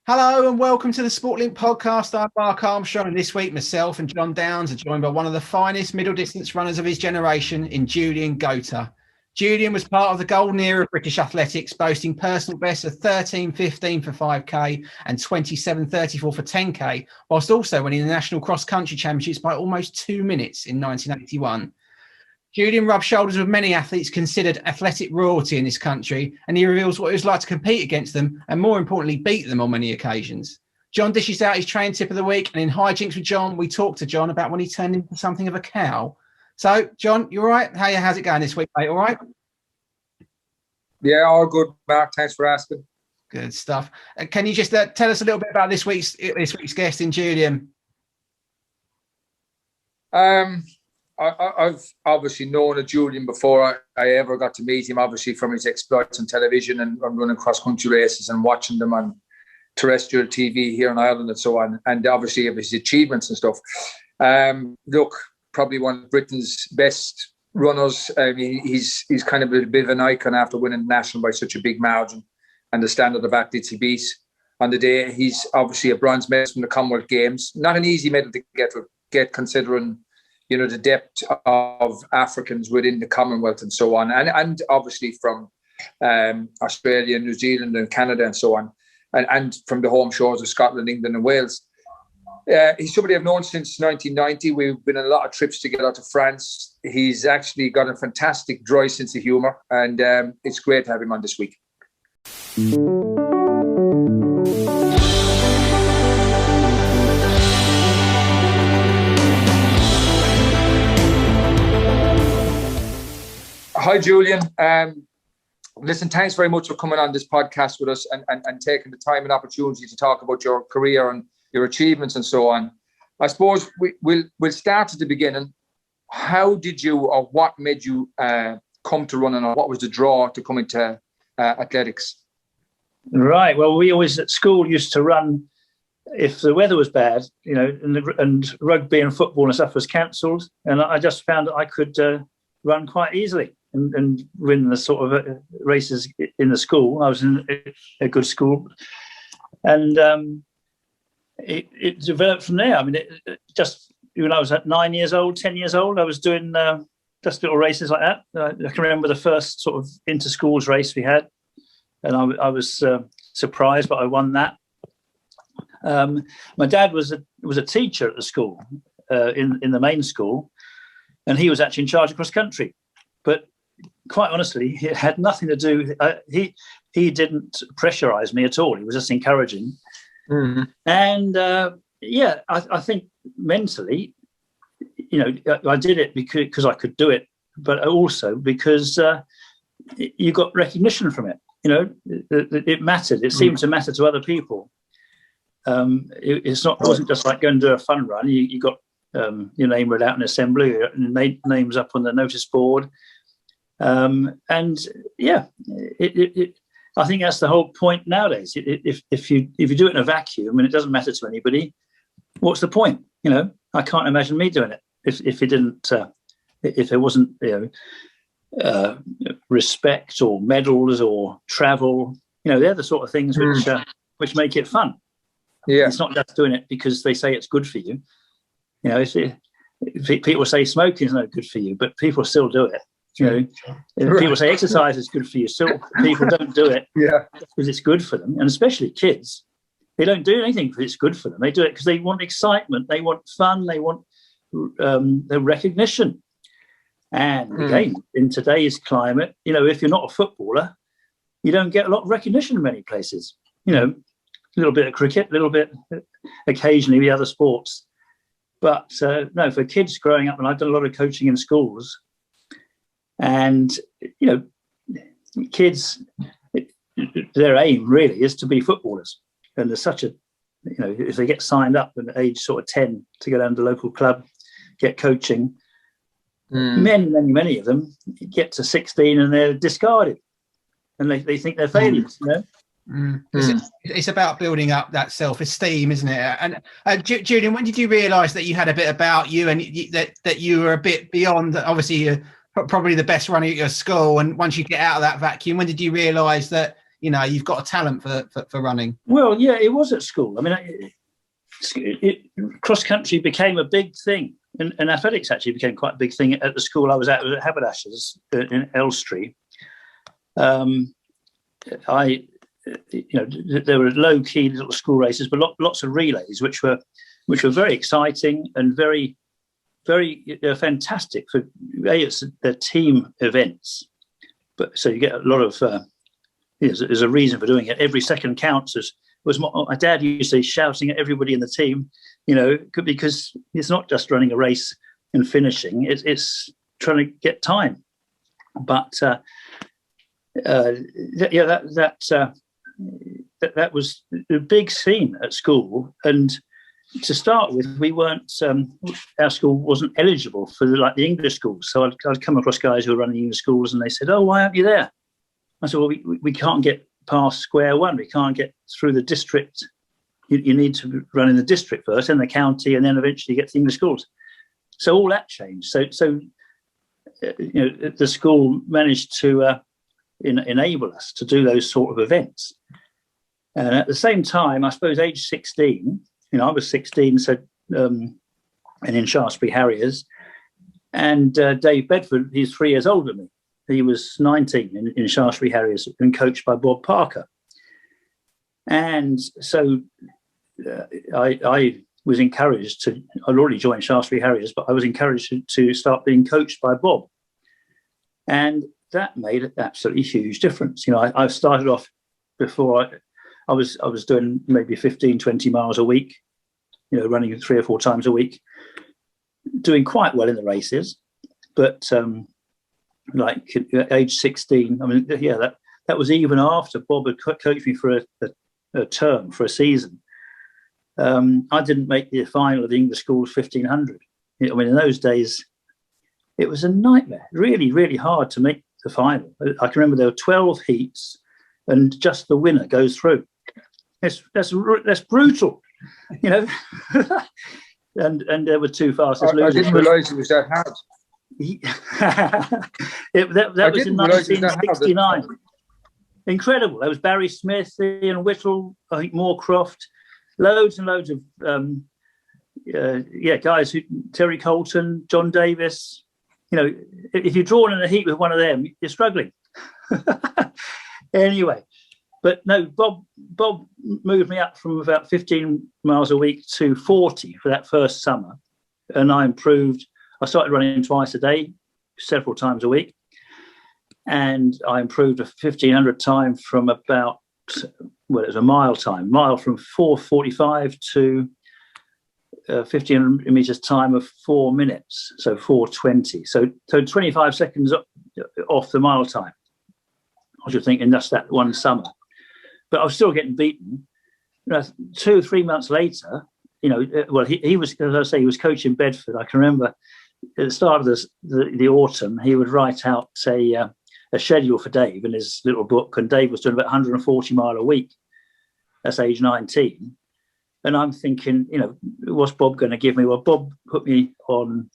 Hello and welcome to the Sportlink podcast. I'm Mark Armstrong, and this week myself and John Downs are joined by one of the finest middle distance runners of his generation in Julian Goater. Julian was part of the golden era of British athletics, boasting personal bests of 13:15 for 5k and 27:34 for 10k, whilst also winning the National Cross Country Championships by almost 2 minutes in 1981. Julian rubbed shoulders with many athletes considered athletic royalty in this country, and he reveals what it was like to compete against them and, more importantly, beat them on many occasions. John dishes out his training tip of the week, and in High Jinks with John, we talked to John about when he turned into something of a cow. So, John, you all right? How's it going this week, mate? All right? Yeah, all good, Mark. Thanks for asking. Good stuff. Can you just tell us a little bit about this week's guest in Julian? I've obviously known of Julian before I ever got to meet him, obviously from his exploits on television and running cross-country races and watching them on terrestrial TV here in Ireland and so on, and obviously of his achievements and stuff. Look, probably one of Britain's best runners. I mean, he's kind of a bit of an icon after winning the national by such a big margin and the standard of athletes he beat on the day. He's obviously a bronze medalist from the Commonwealth Games. Not an easy medal to get considering, you know, the depth of Africans within the Commonwealth and so on, and obviously from Australia, New Zealand and Canada and so on, and from the home shores of Scotland, England and Wales. He's somebody I've known since 1990. We've been on a lot of trips together to France. He's actually got a fantastic dry sense of humour, and it's great to have him on this week. Hi, Julian. Listen, thanks very much for coming on this podcast with us and taking the time and opportunity to talk about your career and your achievements and so on. I suppose we'll start at the beginning. How did you, or what made you come to running, or what was the draw to come into athletics? Right. Well, we always at school used to run if the weather was bad, you know, and rugby and football and stuff was cancelled, and I just found that I could run quite easily and win the sort of races in the school. I was in a good school, and it developed from there. I mean, it just when I was at 9 years old, 10 years old, I was doing just little races like that. I can remember the first sort of inter-schools race we had, and I was surprised, but I won that. My dad was a teacher at the school, in the main school, and he was actually in charge of cross country. But quite honestly, it had nothing to do. He didn't pressurize me at all. He was just encouraging. Mm-hmm. And I think mentally, you know, I did it because I could do it, but also because you got recognition from it. You know, it mattered. It seemed to matter to other people. It wasn't just like going to do a fun run. You got your name read out in assembly, and names up on the notice board, and yeah, I think that's the whole point nowadays. If you do it in a vacuum and it doesn't matter to anybody, what's the point? You know, I can't imagine me doing it if it didn't, if there wasn't, you know, respect or medals or travel. You know, they're the sort of things which make it fun. Yeah, it's not just doing it because they say it's good for you. You know, if people say smoking is not good for you, but people still do it. You know, if people say exercise is good for you, still people don't do it because it's good for them. And especially kids, they don't do anything because it's good for them. They do it because they want excitement, they want fun, they want the recognition. And again, in today's climate, you know, if you're not a footballer, you don't get a lot of recognition in many places. You know, a little bit of cricket, a little bit occasionally the other sports. But no, for kids growing up, and I've done a lot of coaching in schools, and, you know, kids, their aim really is to be footballers. And there's such a, you know, if they get signed up at age sort of 10 to go down to the local club, get coaching, many of them get to 16 and they're discarded. And they think they're failures, you know. It's about building up that self-esteem, isn't it? And Julian, when did you realise that you had a bit about you and that you were a bit beyond? Obviously, you're probably the best runner at your school, and once you get out of that vacuum, when did you realise that you know, you've got a talent for running? Well, yeah, it was at school. I mean, cross country became a big thing, and athletics actually became quite a big thing at the school I was at. It was at Haberdashers in Elstree. There were low key little school races, but lots of relays, which were very exciting and very, very fantastic for it's the team events. But so you get a lot of there's a reason for doing it. Every second counts. Was my dad used to say, shouting at everybody in the team, you know, because it's not just running a race and finishing; it's trying to get time. But that was a big scene at school. And to start with, we weren't. Our school wasn't eligible for the English schools. So I'd come across guys who were running English schools, and they said, "Oh, why aren't you there?" I said, "Well, we can't get past square one. We can't get through the district. You need to run in the district first, then the county, and then eventually get to English schools." So all that changed. So the school managed to enable us to do those sort of events. And at the same time, I suppose age 16, I was 16, so and in Shaftesbury Harriers, and Dave Bedford, he's 3 years older than me. He was 19 in Shaftesbury Harriers and coached by Bob Parker. And so I was encouraged I'd already joined Shaftesbury Harriers, but I was encouraged to start being coached by Bob. And that made an absolutely huge difference. I started off before I was doing maybe 15, 20 miles a week, running 3 or 4 times a week, doing quite well in the races. But at age 16, I mean, yeah, that was even after Bob had coached me for a term, for a season. I didn't make the final of the English schools 1500. I mean, in those days, it was a nightmare. Really, really hard to make the final. I can remember there were 12 heats, and just the winner goes through. That's brutal, and there were 2 fastest losers. I didn't realise it was that hard. that was in 1969. Incredible. There was Barry Smith, Ian Whittle, I think Moorcroft, loads and loads of guys Terry Colton, John Davis. If you're drawn in a heat with one of them, you're struggling. Anyway, but no, Bob moved me up from about 15 miles a week to 40 for that first summer, and I improved. I started running twice a day, several times a week, and I improved a 1500 time from about, it was a mile from 4:45 to 1500 meters time of 4 minutes, so 4:20. So 25 seconds off the mile time. I was thinking that's that one summer, but I was still getting beaten. 2 or 3 months later, he was, as I say, he was coaching Bedford. I can remember at the start of the autumn, he would write out a schedule for Dave in his little book, and Dave was doing about 140 mile a week. That's age 19. And I'm thinking, what's Bob going to give me? Well, Bob put me on,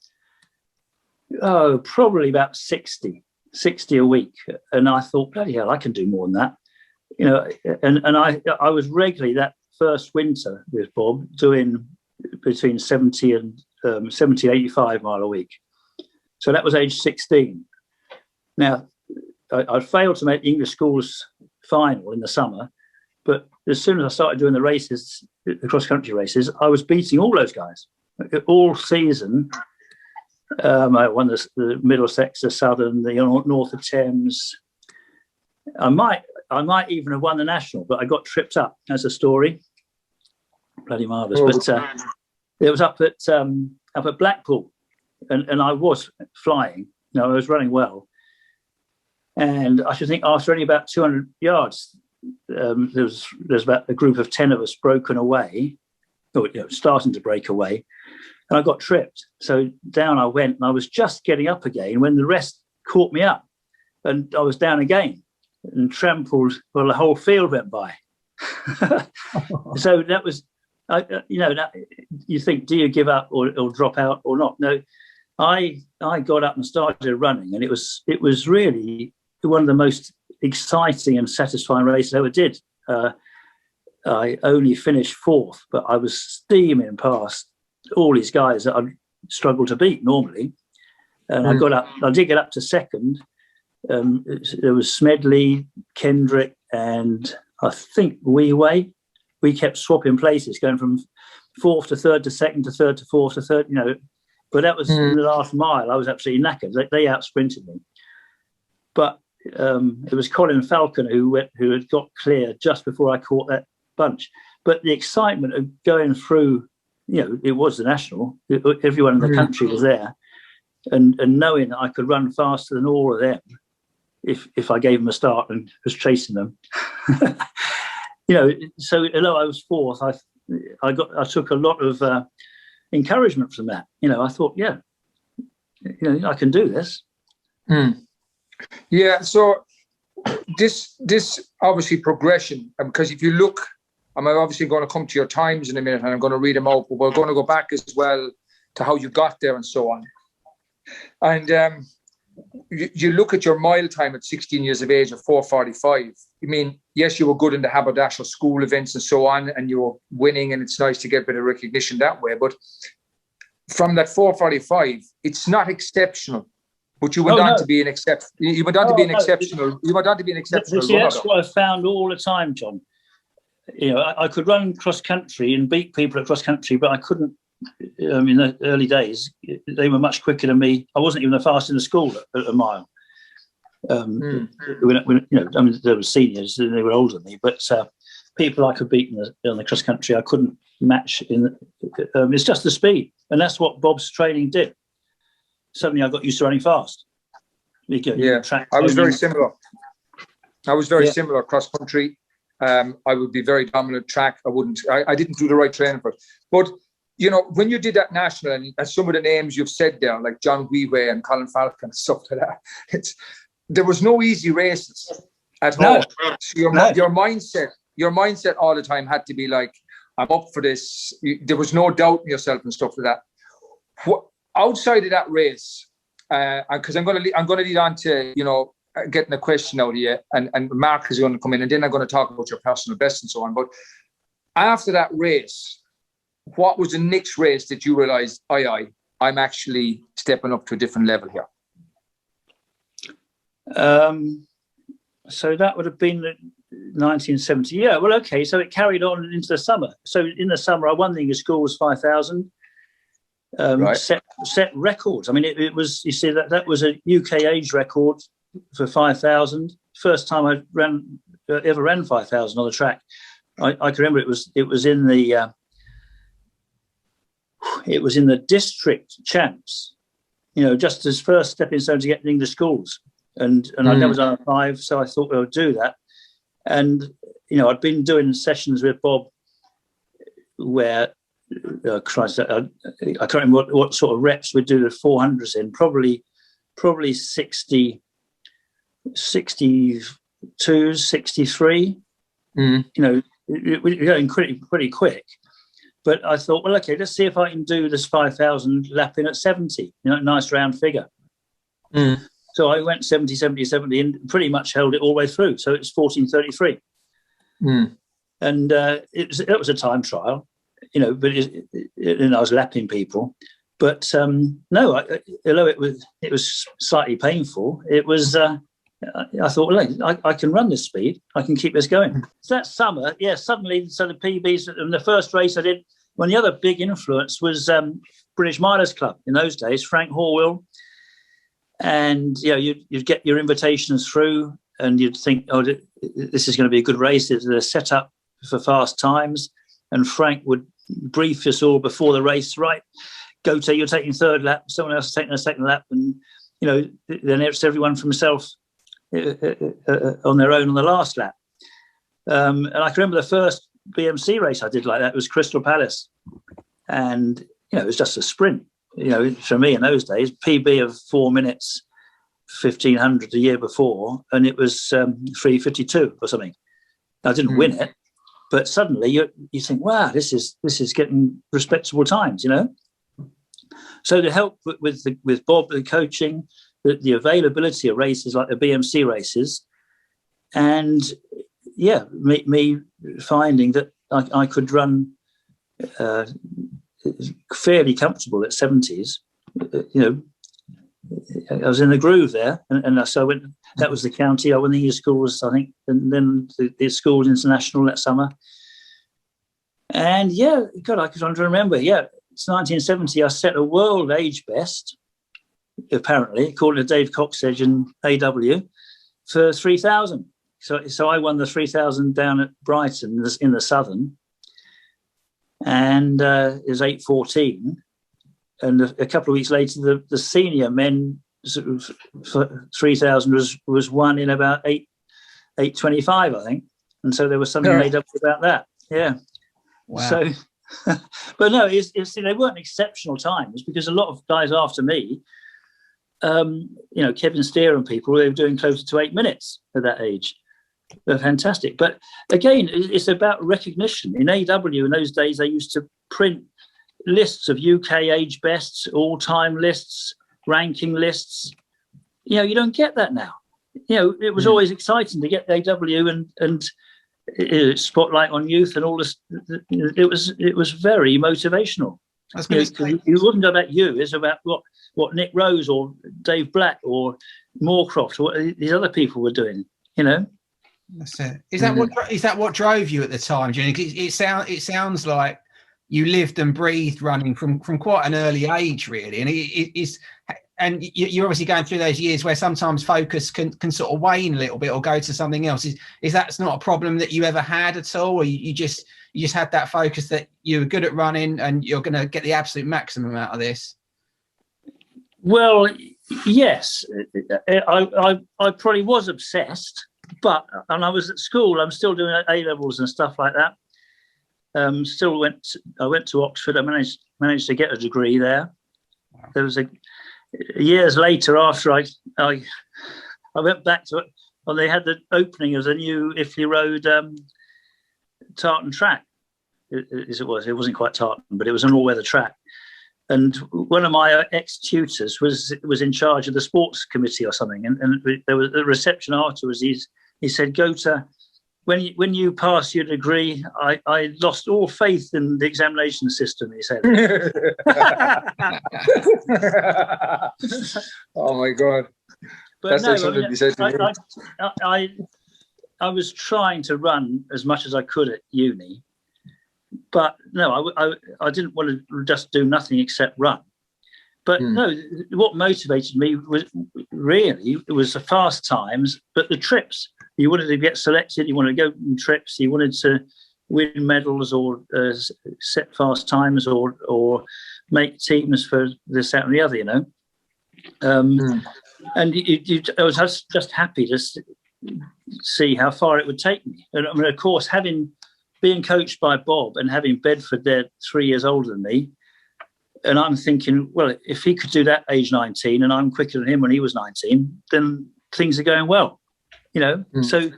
probably about 60 a week. And I thought, bloody hell, I can do more than that. And I was regularly that first winter with Bob doing between 70 and 85 mile a week. So that was age 16. Now, I failed to make English schools final in the summer, but as soon as I started doing the races, the cross-country races, I was beating all those guys. All season, I won the Middlesex, the Southern, the North of Thames. I might even have won the National, but I got tripped up. That's a story. Bloody marvellous. But it was up at Blackpool, and I was flying. I was running well. And I should think after only about 200 yards, there's about a group of 10 of us broken away, or starting to break away, and I got tripped. So down I went, and I was just getting up again when the rest caught me up, and I was down again and trampled. Well, the whole field went by. So that was, you think, do you give up or drop out or not? No, I got up and started running, and it was really one of the most exciting and satisfying race I ever did. I only finished fourth, but I was steaming past all these guys that I struggled to beat normally. And I did get up to second. There was Smedley, Kendrick, and I think Wee. We kept swapping places, going from fourth to third to second to third to fourth to third, But that was in the last mile. I was absolutely knackered. They out-sprinted me. But it was Colin Falcon who had got clear just before I caught that bunch. But the excitement of going through, it was the national. Everyone in the country was there. And knowing that I could run faster than all of them if I gave them a start and was chasing them. So although I was fourth, I took a lot of encouragement from that. I thought, I can do this. Yeah, so this obviously progression, because if you look, I'm obviously going to come to your times in a minute and I'm going to read them out, but we're going to go back as well to how you got there and so on. And you look at your mile time at 16 years of age of 4:45. I mean, yes, you were good in the haberdasher school events and so on, and you were winning, and it's nice to get a bit of recognition that way. But from that 4:45, it's not exceptional. But you went on to be an exceptional. You went on to be an exceptional. You went on to be an exceptional runner. That's what I found all the time, John. I could run cross country and beat people at cross country, but I couldn't. In the early days, they were much quicker than me. I wasn't even the fastest in the school at a mile. When, there were seniors and they were older than me, but people I could beat on the cross country, I couldn't match. It's just the speed, and that's what Bob's training did. Suddenly, I got used to running fast. I was very similar. Similar cross country. I would be very dominant track. I didn't do the right training for it, but. When you did that national and some of the names you've said there, like John Wee and Colin Falcon and stuff like that, there was no easy races at all. So your mindset all the time had to be like, I'm up for this. There was no doubt in yourself and stuff like that. Outside of that race, because I'm going to lead on to getting a question out of you, and Mark is going to come in, and then I'm going to talk about your personal best and so on. But after that race, what was the next race that you realised, I'm actually stepping up to a different level here? So that would have been 1970. Yeah, well, okay. So it carried on into the summer. So in the summer, I won the English schools 5,000. Right. Set records. I mean, it was. You see, that was a UK age record for 5,000. First time I ever ran 5,000 on the track. I can remember it was in the. It was in the district champs, just as first stepping stone to get in English schools. And I'd never done a 5, so I thought I would do that. And, I'd been doing sessions with Bob where, I can't remember what sort of reps we'd do the 400s in, probably 60, 62, 63. We're going pretty quick. But I thought, well, okay, let's see if I can do this 5,000 lapping at 70, nice round figure. So I went 70, 70, 70 and pretty much held it all the way through. So it was 14:33. And it was a time trial, but and I was lapping people. But no, although it was slightly painful, it was... I thought, well, I can run this speed. I can keep this going. So that summer, suddenly, so the PBs, and the first race I did, the other big influence was British Milers Club in those days, Frank Horwill. And, you'd get your invitations through and you'd think, this is going to be a good race. There's a setup for fast times. And Frank would brief us all before the race, right? Goater, you're taking third lap, someone else is taking a second lap. And, then it's everyone for himself. On their own on the last lap. And I can remember the first BMC race I did like that was Crystal Palace. And, it was just a sprint, for me in those days, PB of 4 minutes, 1,500 the year before, and it was 3:52 or something. I didn't win it, but suddenly you think, wow, this is getting respectable times, So to help with Bob, the coaching, the availability of races like the BMC races, And yeah, me finding that I could run fairly comfortable at 70s. I was in the groove there, and so I went. That was the county. I went to the schools, I think, and then the schools international that summer. And yeah, God, I can remember. Yeah, it's 1970. I set a world age best, apparently, according to Dave Coxedge and AW, for 3,000. So I won the 3,000 down at Brighton in the Southern, and it was 8:14. And a couple of weeks later, the senior men sort of 3,000 was won in about 8:25, I think. And so there was something made up about that. Yeah. Wow. So, but no, they weren't exceptional times, because a lot of guys after me, Kevin Steer and people, they were doing closer to 8 minutes at that age. They're fantastic. But again, it's about recognition. In AW in those days, they used to print lists of UK age bests, all-time lists, ranking lists. You don't get that now. It was always exciting to get AW and spotlight on youth and all this. It was very motivational. It wasn't about you. It's about what Nick Rose or Dave Black or Moorcroft or what these other people were doing. That's it. Is that what drove you at the time, Julian? It sounds like you lived and breathed running from quite an early age, really, and it is. And you're obviously going through those years where sometimes focus can sort of wane a little bit or go to something else. Is that not a problem that you ever had at all, or you just had that focus that you were good at running and you're going to get the absolute maximum out of this? Well, yes, I probably was obsessed, and I was at school. I'm still doing A levels and stuff like that. I went to Oxford. I managed to get a degree there. Wow. There was years later, after I went back to it, and they had the opening of the new Iffley Road tartan track, as it was. It wasn't quite tartan, but it was an all-weather track. And one of my ex-tutors was in charge of the sports committee or something. And there was a reception afterwards. He said, "Goater, when you pass your degree, I lost all faith in the examination system," he said. Oh my God. But that's something he said to me. I was trying to run as much as I could at uni, but no, I didn't want to just do nothing except run. But no, what motivated me was the fast times, but the trips. You wanted to get selected, you wanted to go on trips, you wanted to win medals or set fast times or make teams for this, that and the other, And I was just happy to see how far it would take me. And I mean, of course, being coached by Bob and having Bedford there 3 years older than me, and I'm thinking, well, if he could do that age 19 and I'm quicker than him when he was 19, then things are going well. So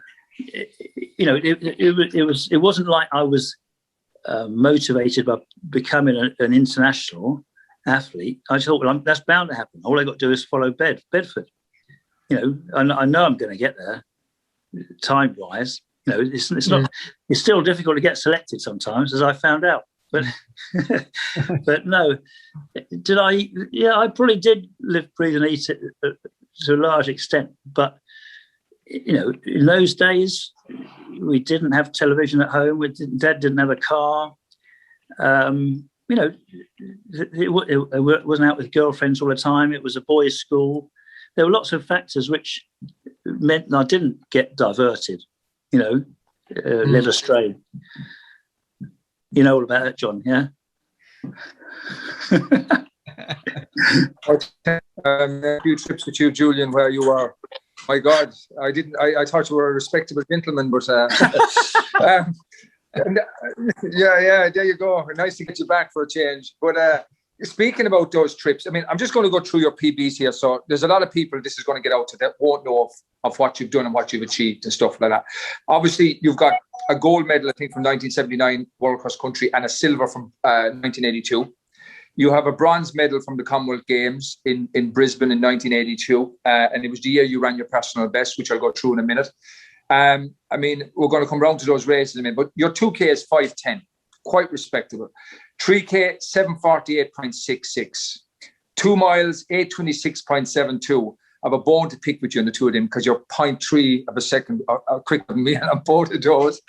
it wasn't like I was motivated by becoming an international athlete. I just thought, well, that's bound to happen. All I got to do is follow Bedford. I know I'm going to get there time wise. It's not. It's still difficult to get selected sometimes, as I found out. But but no, did I? Yeah, I probably did live, breathe, and eat it to a large extent, but. In those days, we didn't have television at home. Dad didn't have a car. It wasn't out with girlfriends all the time. It was a boys' school. There were lots of factors which meant I didn't get diverted, led astray. You know all about it, John, yeah? A few trips with you, Julian, where you are. My God, I didn't. I thought you were a respectable gentleman, but yeah, there you go. Nice to get you back for a change. But speaking about those trips, I mean, I'm just going to go through your PBs here. So there's a lot of people this is going to get out to that won't know of what you've done and what you've achieved and stuff like that. Obviously, you've got a gold medal, I think, from 1979 World Cross Country and a silver from 1982. You have a bronze medal from the Commonwealth Games in Brisbane in 1982. And it was the year you ran your personal best, which I'll go through in a minute. I mean, we're going to come round to those races in a minute, but your 2K is 5:10, quite respectable. 3K, 7:48.66. 2 miles, 8:26.72. I have a bone to pick with you on the two of them because you're 0.3 of a second quicker than me on both of those.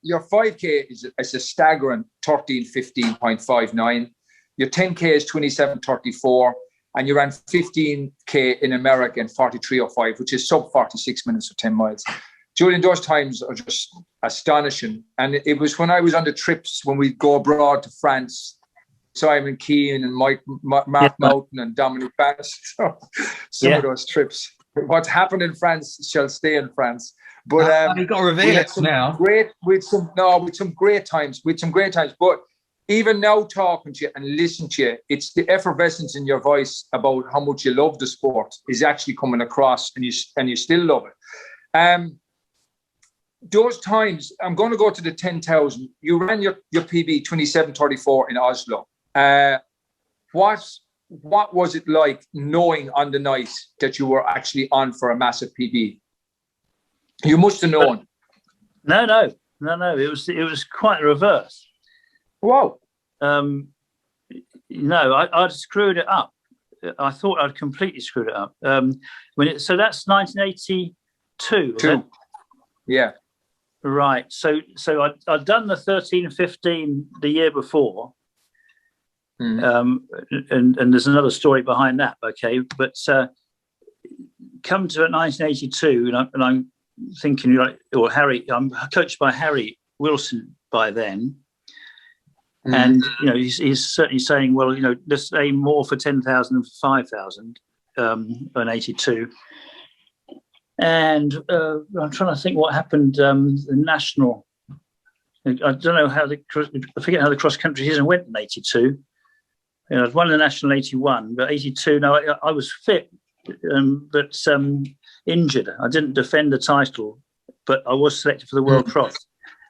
Your 5K is a staggering 13:15.59. Your 10K is 27:34. And you ran 15K in America in 43:05, which is sub 46 minutes for 10 miles. Julian, those times are just astonishing. And it was when I was on the trips when we'd go abroad to France, Simon Keane and Mark Mountain and Dominic Bass. Some of those trips. What's happened in France shall stay in France. But you've got to reveal it now. With some great times. But even now, talking to you and listening to you, it's the effervescence in your voice about how much you love the sport is actually coming across, and you still love it. Those times, I'm going to go to the 10,000. You ran your PB 27:34 in Oslo. What was it like knowing on the night that you were actually on for a massive PB? You must have known. No. It was quite the reverse. Wow. No, I'd screwed it up. I thought I'd completely screwed it up. So that's 1982. Yeah. Right. So I'd done the 13:15 the year before. And there's another story behind that. Okay. But come to 1982, and I'm thinking, I'm coached by Harry Wilson by then. And, he's certainly saying, well, let's aim more for 10,000 than for 5,000 on 82. And I'm trying to think what happened. The national, I don't know I forget how the cross country season went in 82. I'd won the national in 81, but 82, no, I was fit, but injured. I didn't defend the title, but I was selected for the World Cross.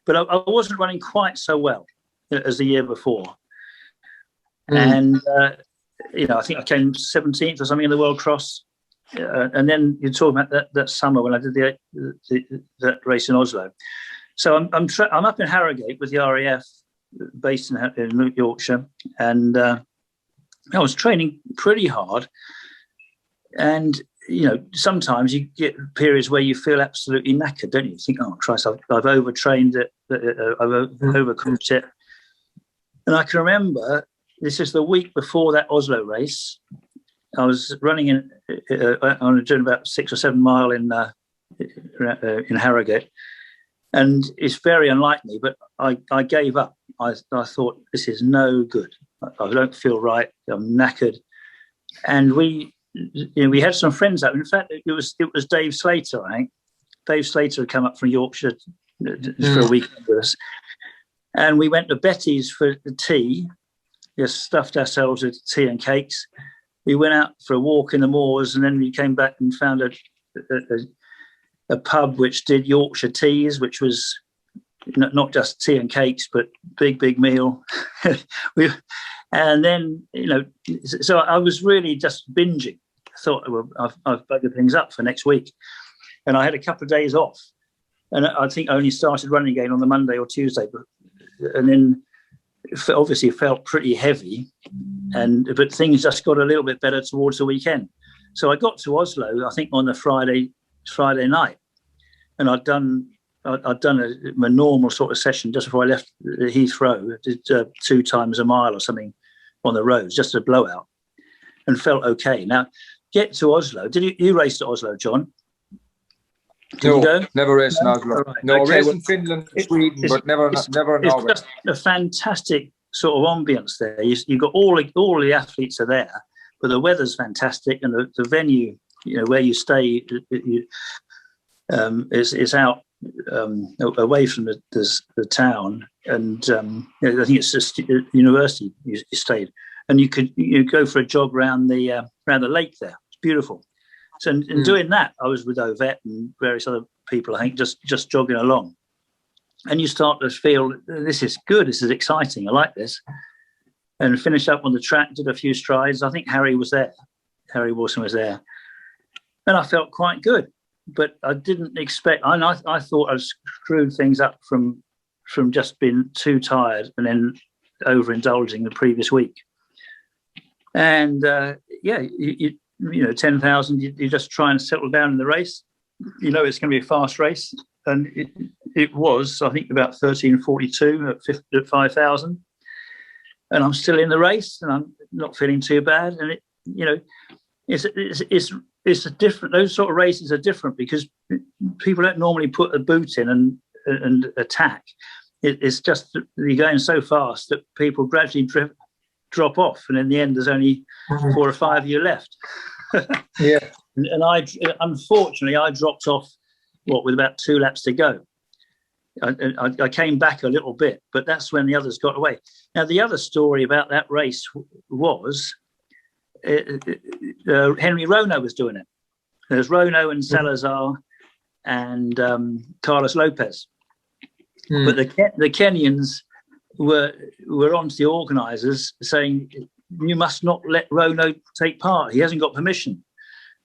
But I wasn't running quite so well as the year before. And, I think I came 17th or something in the World Cross. And then you're talking about that summer when I did that race in Oslo. So I'm up in Harrogate with the RAF, based in Yorkshire. And I was training pretty hard. And, sometimes you get periods where you feel absolutely knackered, don't you? You think, oh, Christ, I've overtrained it, I've overcooked it. And I can remember, this is the week before that Oslo race. I was running doing about 6 or 7 mile in Harrogate, and it's very unlike me. But I gave up. I thought, this is no good. I don't feel right. I'm knackered. And we had some friends out. In fact, it was Dave Slater. I think Dave Slater had come up from Yorkshire for a weekend with us. And we went to Betty's for the tea, just stuffed ourselves with tea and cakes. We went out for a walk in the moors, and then we came back and found a pub which did Yorkshire teas, which was not just tea and cakes, but big meal. And then, so I was really just binging. I thought, well, I've buggered things up for next week. And I had a couple of days off. And I think I only started running again on the Monday or Tuesday. And then obviously felt pretty heavy, but things just got a little bit better towards the weekend. So I got to Oslo, I think, on the Friday night, and I'd done a normal sort of session just before I left Heathrow. I did 2 times a mile or something on the roads, just a blowout, and felt okay. Now, get to Oslo. Did you race to Oslo, John? No, never raced in Oslo. Right. No, okay, raced in Finland, Sweden, but never in Norway. It's just a fantastic sort of ambience there. You've got all the athletes are there, but the weather's fantastic, and the venue, where you stay, is out away from the town, and I think it's just university you stayed, and you go for a jog around the lake there. It's beautiful. So in doing that, I was with Ovette and various other people, I think, just jogging along. And you start to feel, this is good, this is exciting, I like this. And finished up on the track, did a few strides. I think Harry Wilson was there. And I felt quite good. but I didn't expect. I thought I screwed things up from just being too tired and then overindulging the previous week. And you know, 10,000. You just try and settle down in the race. You know it's going to be a fast race, and it was. I think about 13:42 at 5,000, and I'm still in the race, and I'm not feeling too bad. And it, you know, it's a different. Those sort of races are different because people don't normally put a boot in and attack. It's just that you're going so fast that people gradually drop off, and in the end, there's only 4 or 5 of you left. Yeah. And I unfortunately I dropped off with about 2 laps to go. I came back a little bit, but that's when the others got away. Now the other story about that race was Henry Rono was doing it. There's Rono and Salazar and Carlos Lopez, but the Kenyans were onto the organisers saying, you must not let Rono take part. He hasn't got permission.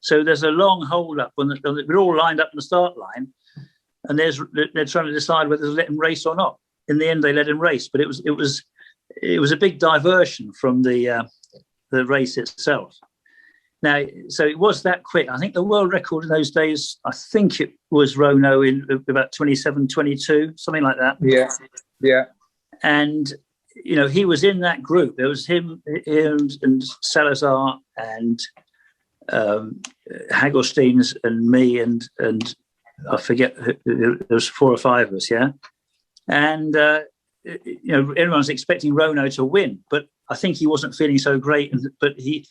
So there's a long hold up we're all lined up in the start line, and they're trying to decide whether to let him race or not. In the end, they let him race, but it was a big diversion from the race itself. Now, so it was that quick. I think the world record in those days, I think it was Rono in about 27:22, something like that. Yeah. And you know, he was in that group. There was him and Salazar and Hagelsteins and me and I forget, there was 4 or 5 of us, yeah. And you know, everyone's expecting Rono to win, but I think he wasn't feeling so great. But he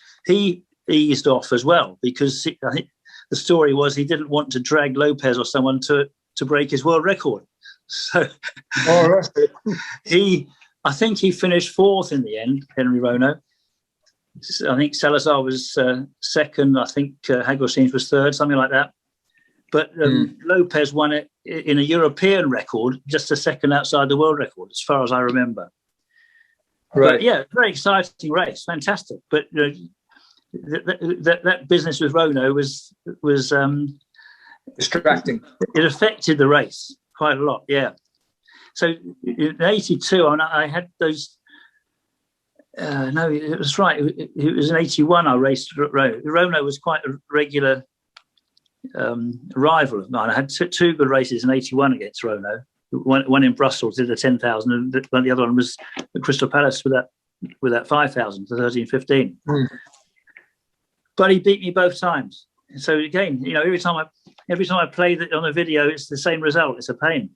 eased off as well because I think the story was he didn't want to drag Lopez or someone to break his world record. So I think he finished 4th in the end, Henry Rono. I think Salazar was 2nd. I think Hagelsteins was 3rd, something like that. But Lopez won it in a European record, just a second outside the world record, as far as I remember. Right. But yeah, very exciting race, fantastic. But that business with Rono was distracting. It affected the race quite a lot, yeah. So in 82, I had those. No, it was right. It was in 81 I raced Rono. Rono was quite a regular rival of mine. I had 2 good races in 81 against Rono. One in Brussels did the 10,000, and the other one was at Crystal Palace with that 5,000, the 13:15. But he beat me both times. So again, you know, every time I play it on a video, it's the same result. It's a pain.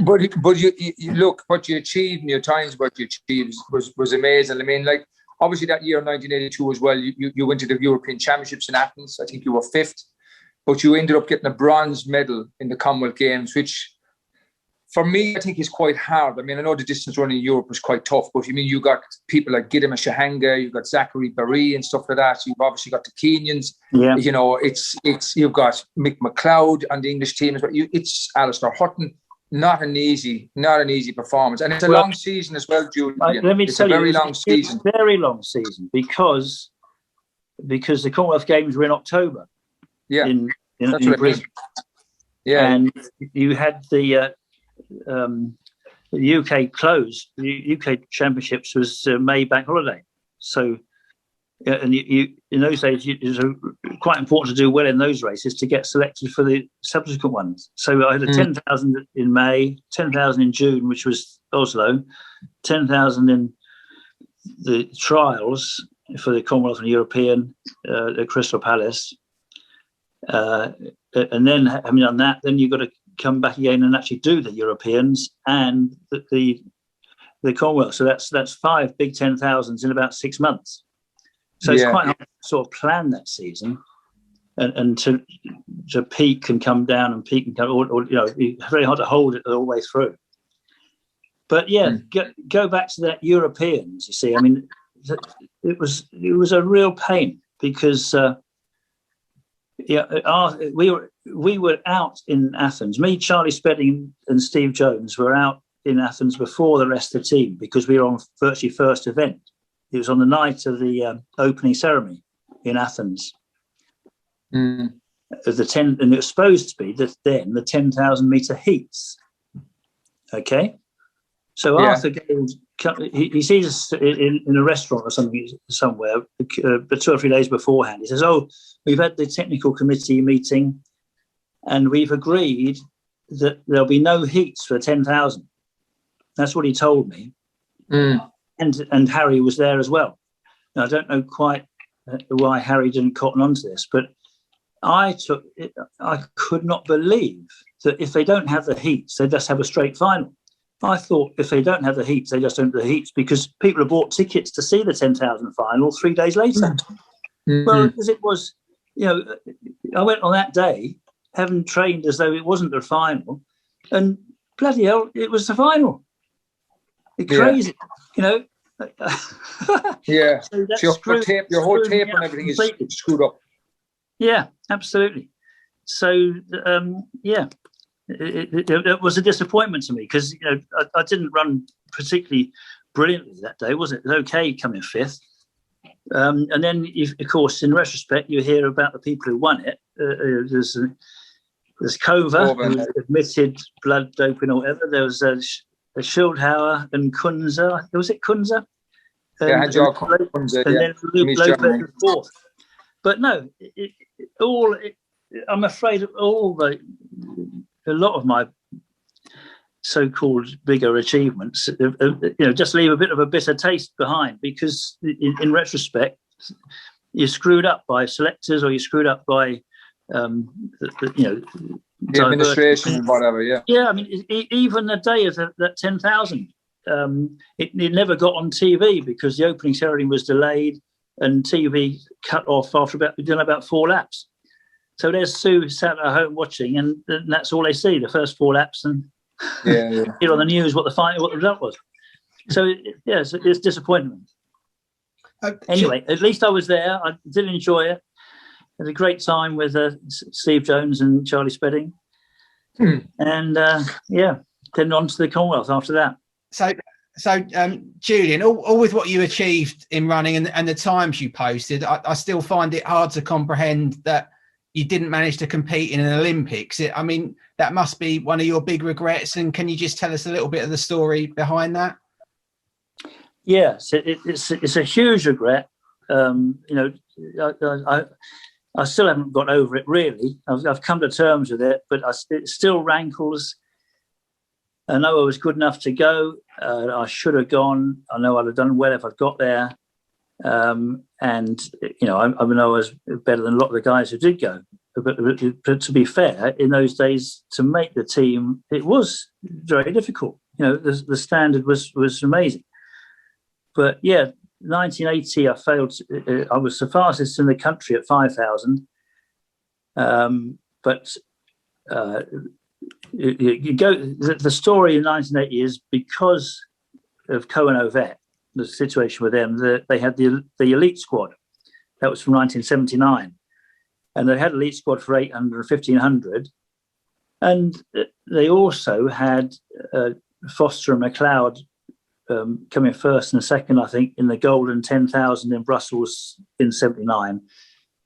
but you look what you achieved and your times what you achieved was amazing. I mean, like obviously that year 1982 as well, you went to the European Championships in Athens. I think you were 5th, but you ended up getting a bronze medal in the Commonwealth Games, which for me I think is quite hard. I mean, I know the distance running in Europe was quite tough, but I mean you got people like Gidem Shahanga, you've got Zachary Barry and stuff like that. You've obviously got the Kenyans. Yeah. You know, it's you've got Mick McLeod on the English team as well. It's Alistair Hutton. Not an easy performance, and it's a long season as well, Julian. Let me tell you, it's a very long season because the Commonwealth Games were in October. Yeah, in that's what Brisbane. Yeah, and you had the UK close. The UK Championships was May bank holiday, so. And you in those days, it was quite important to do well in those races to get selected for the subsequent ones. So I had a 10,000 in May, 10,000 in June, which was Oslo, 10,000 in the trials for the Commonwealth and European at Crystal Palace. And then having done that, then you've got to come back again and actually do the Europeans and the Commonwealth. So that's 5 big 10,000s in about 6 months. So it's quite hard to sort of plan that season, and to peak and come down and peak and come, or you know, it's very hard to hold it all the way through. But go back to that Europeans. You see, I mean, it was a real pain because we were out in Athens. Me, Charlie Spedding, and Steve Jones were out in Athens before the rest of the team because we were on virtually first event. It was on the night of the opening ceremony in Athens. of the 10, and it was supposed to be the 10,000 meter heats. Okay, so Arthur Gold, he sees us in a restaurant or something somewhere, but 2 or 3 days beforehand. He says, "Oh, we've had the technical committee meeting, and we've agreed that there'll be no heats for 10,000." That's what he told me. And Harry was there as well. Now, I don't know quite why Harry didn't cotton onto this, but I could not believe that if they don't have the heats, they just have a straight final. I thought if they don't have the heats, they just don't have the heats, because people have bought tickets to see the 10,000 final 3 days later. Well, because it was, I went on that day, having trained as though it wasn't the final, and bloody hell, it was the final. It's crazy, So your whole tape and everything is screwed up. Yeah, absolutely. So, it was a disappointment to me, because I didn't run particularly brilliantly that day, was it? It was okay coming fifth. And then, of course, in retrospect, you hear about the people who won it. There's Kova, who admitted blood doping or whatever. There was Schildhauer and Kunze. Was it Kunze? Kunze, and then Lopez in fourth. But no, I'm afraid a lot of my so-called bigger achievements, just leave a bit of a bitter taste behind, because in retrospect, you're screwed up by selectors, or you're screwed up by, the administration and whatever. Yeah. Yeah, I mean, even the day of that 10,000, it never got on TV because the opening ceremony was delayed, and TV cut off after about 4 laps. So there's Sue sat at home watching, and that's all they see, the first 4 laps, and hear on the news what the result was. So it's disappointment. Anyway, at least I was there. I did enjoy it. Had a great time with Steve Jones and Charlie Spedding, and then on to the Commonwealth after that. So Julian, all with what you achieved in running and the times you posted, I still find it hard to comprehend that you didn't manage to compete in an Olympics. I mean, that must be one of your big regrets. And can you just tell us a little bit of the story behind that? Yes, it's a huge regret. I still haven't got over it, really. I've come to terms with it, but it still rankles. I know I was good enough to go. I should have gone. I know I'd have done well if I'd got there. I was better than a lot of the guys who did go. But to be fair, in those days, to make the team, it was very difficult. The standard was amazing. But 1980, I failed. I was the fastest in the country at 5,000. The story in 1980 is because of Cohen Ovett, the situation with them, they had the elite squad. That was from 1979. And they had elite squad for 800 and 1,500. And they also had Foster and McLeod coming first and second, I think, in the golden 10,000 in Brussels in 79.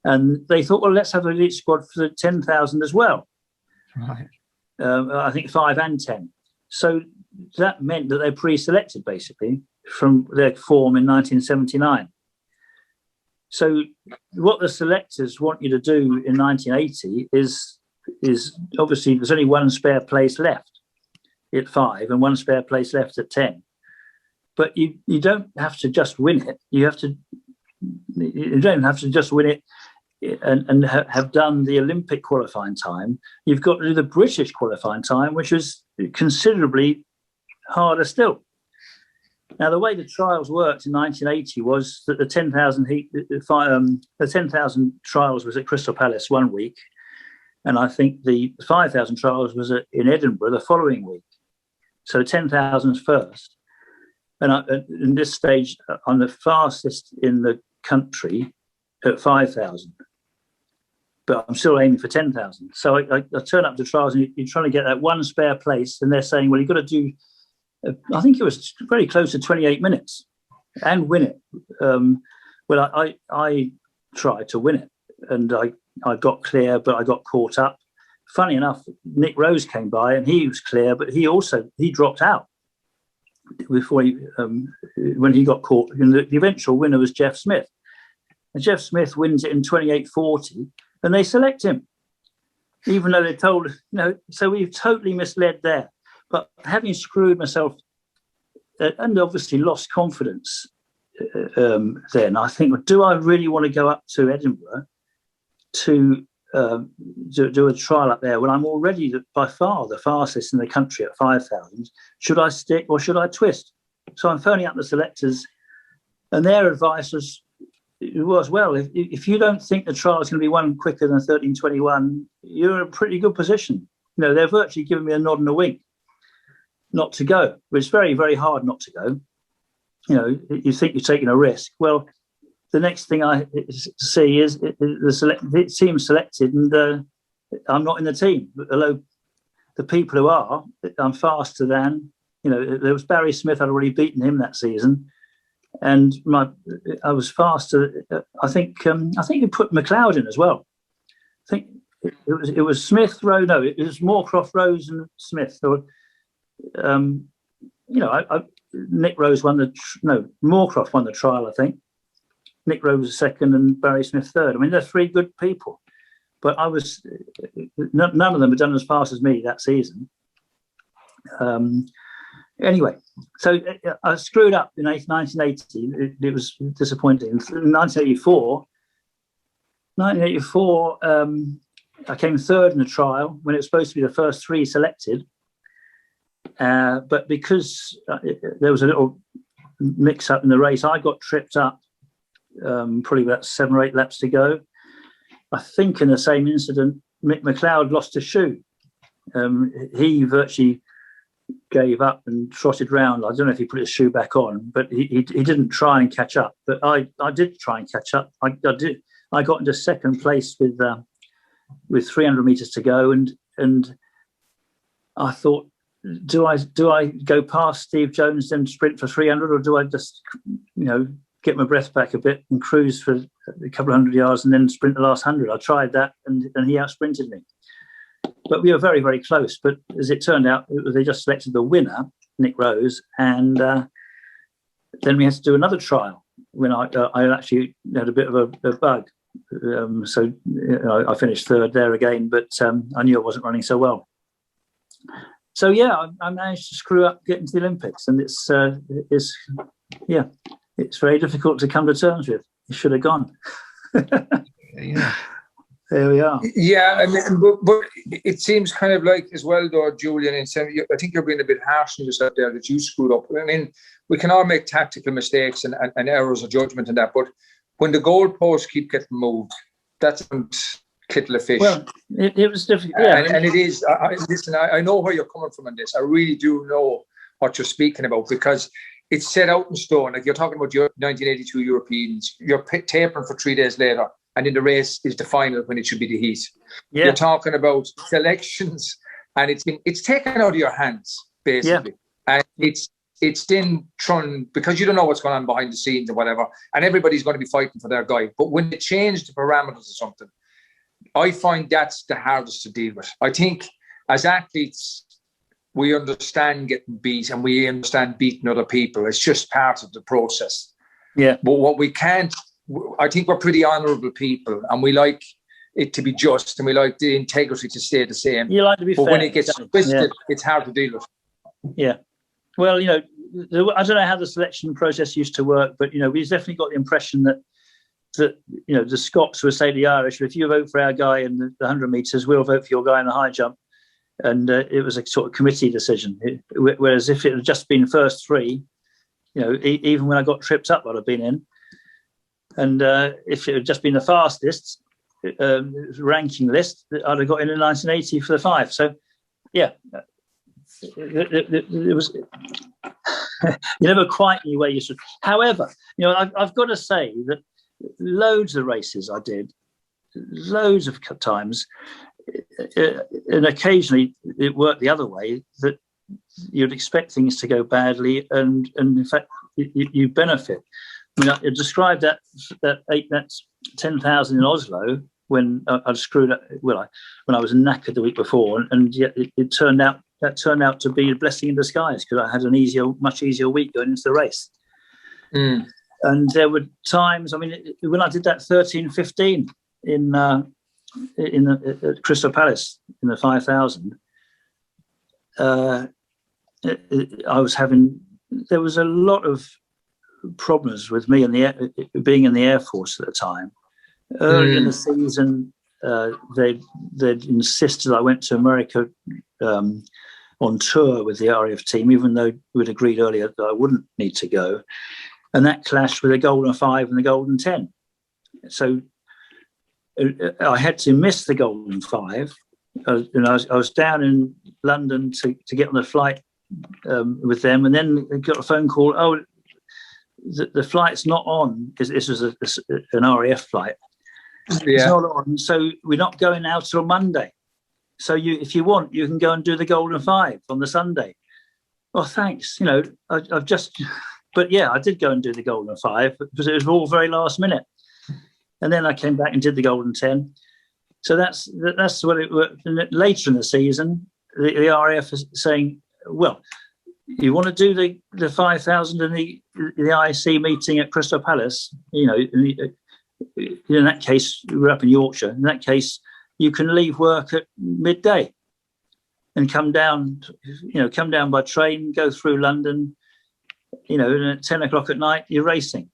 And they thought, well, let's have an elite squad for the 10,000 as well. Right. I think 5 and 10. So that meant that they pre-selected, basically, from their form in 1979. So what the selectors want you to do in 1980 is obviously there's only one spare place left at 5 and one spare place left at 10. But you don't have to just win it. You don't have to just win it and have done the Olympic qualifying time. You've got to do the British qualifying time, which is considerably harder still. Now, the way the trials worked in 1980 was that the 10,000 trials was at Crystal Palace one week, and I think the 5,000 trials was in Edinburgh the following week. So 10,000 first. And in this stage, I'm the fastest in the country at 5,000. But I'm still aiming for 10,000. So I turn up to trials and you're trying to get that one spare place. And they're saying, well, you've got to do, I think it was very close to 28 minutes and win it. I tried to win it. And I I got clear, but I got caught up. Funny enough, Nick Rose came by and he was clear, but he dropped out before when he got caught. And the eventual winner was Jeff Smith. And Jeff Smith wins it in 28:40, and they select him, even though they told, so we've totally misled there. But having screwed myself and obviously lost confidence then, I think, do I really want to go up to Edinburgh to do a trial up there when I'm already by far the fastest in the country at 5,000? Should I stick or should I twist? So I'm phoning up the selectors, and their advice was, well, if you don't think the trial is going to be won quicker than 13:21, you're in a pretty good position. They're virtually giving me a nod and a wink not to go. But it's very, very hard not to go. You think you're taking a risk. Well, the next thing I see is the team selected, and I'm not in the team. Although the people who are, I'm faster than. There was Barry Smith. I'd already beaten him that season, and I was faster. I think you put McLeod in as well. I think it was Smith, Rose. No, it was Moorcroft, Rose, and Smith. Or, Nick Rose Moorcroft won the trial, I think. Nick Rose was second and Barry Smith third. I mean, they're three good people, but none of them had done as fast as me that season. Anyway, so I screwed up in 1980. It was disappointing. In 1984, I came third in the trial when it was supposed to be the first three selected. But because there was a little mix-up in the race, I got tripped up probably about 7 or 8 laps to go. I think in the same incident, Mick McLeod lost a shoe. He virtually gave up and trotted round. I don't know if he put his shoe back on, but he didn't try and catch up. But I did try and catch up. I did. I got into second place with 300 metres to go, and I thought, do I go past Steve Jones and sprint for 300, or do I just get my breath back a bit and cruise for a couple of 100 yards and then sprint the last 100? I tried that, and he out-sprinted me. But we were very, very close. But as it turned out, they just selected the winner, Nick Rose, and then we had to do another trial when I actually had a bit of a bug. So I finished third there again, but I knew I wasn't running so well. So yeah, I managed to screw up getting to the Olympics, and it's very difficult to come to terms with. You should have gone. Yeah. There we are. Yeah, I mean, but it seems kind of like as well, though, Julian, I think you're being a bit harsh on yourself there that you screwed up. I mean, we can all make tactical mistakes and errors of judgment and that, but when the goalposts keep getting moved, that's kettle of fish. Well, it was difficult. Yeah, and it is. Listen, I know where you're coming from on this. I really do know what you're speaking about, because it's set out in stone. Like, you're talking about your 1982 Europeans. You're tapering for 3 days later, and in the race is the final when it should be the heat. Yeah. You're talking about selections, and it's taken out of your hands, basically. Yeah. And it's then thrown, because you don't know what's going on behind the scenes or whatever, and everybody's going to be fighting for their guy. But when they change the parameters or something, I find that's the hardest to deal with. I think as athletes, we understand getting beat and we understand beating other people. It's just part of the process. Yeah. But what we can't, I think we're pretty honourable people, and we like it to be just, and we like the integrity to stay the same. You like to be fair. But when it gets twisted, it's hard to deal with. Yeah. Well, I don't know how the selection process used to work, but, we've definitely got the impression that the Scots would say to the Irish, if you vote for our guy in the 100 metres, we'll vote for your guy in the high jump. And it was a sort of committee decision. Whereas if it had just been first three, even when I got tripped up, I'd have been in. And if it had just been the fastest ranking list, I'd have got in 1980 for the 5. So, yeah, it was. You never quite knew where you should. However, I've got to say that loads of races I did, loads of times, and occasionally it worked the other way, that you'd expect things to go badly, and in fact you benefit. I described that 10,000 in Oslo. when I'd screwed up. Well, when I was knackered the week before, and yet it turned out to be a blessing in disguise, because I had much easier week going into the race. And there were times, I mean, when I did that 13:15 at Crystal Palace in the 5,000, there was a lot of problems with me being in the Air Force at the time. Early in the season, they'd insisted I went to America on tour with the RAF team, even though we'd agreed earlier that I wouldn't need to go. And that clashed with the Golden 5 and the Golden 10. So I had to miss the Golden 5. I was down in London to get on the flight with them, and then I got a phone call. Oh, the flight's not on, because this was an RAF flight. It's not on, so we're not going out till Monday. So if you want, you can go and do the Golden 5 on the Sunday. Well, thanks. I've just, but yeah, I did go and do the Golden 5 because it was all very last minute. And then I came back and did the Golden 10. So that's what it worked. And later in the season, the RAF is saying, well, you want to do the 5,000 and the IC meeting at Crystal Palace, in that case, we're up in Yorkshire. In that case, you can leave work at midday and come down by train, go through London, and at 10 o'clock at night, you're racing.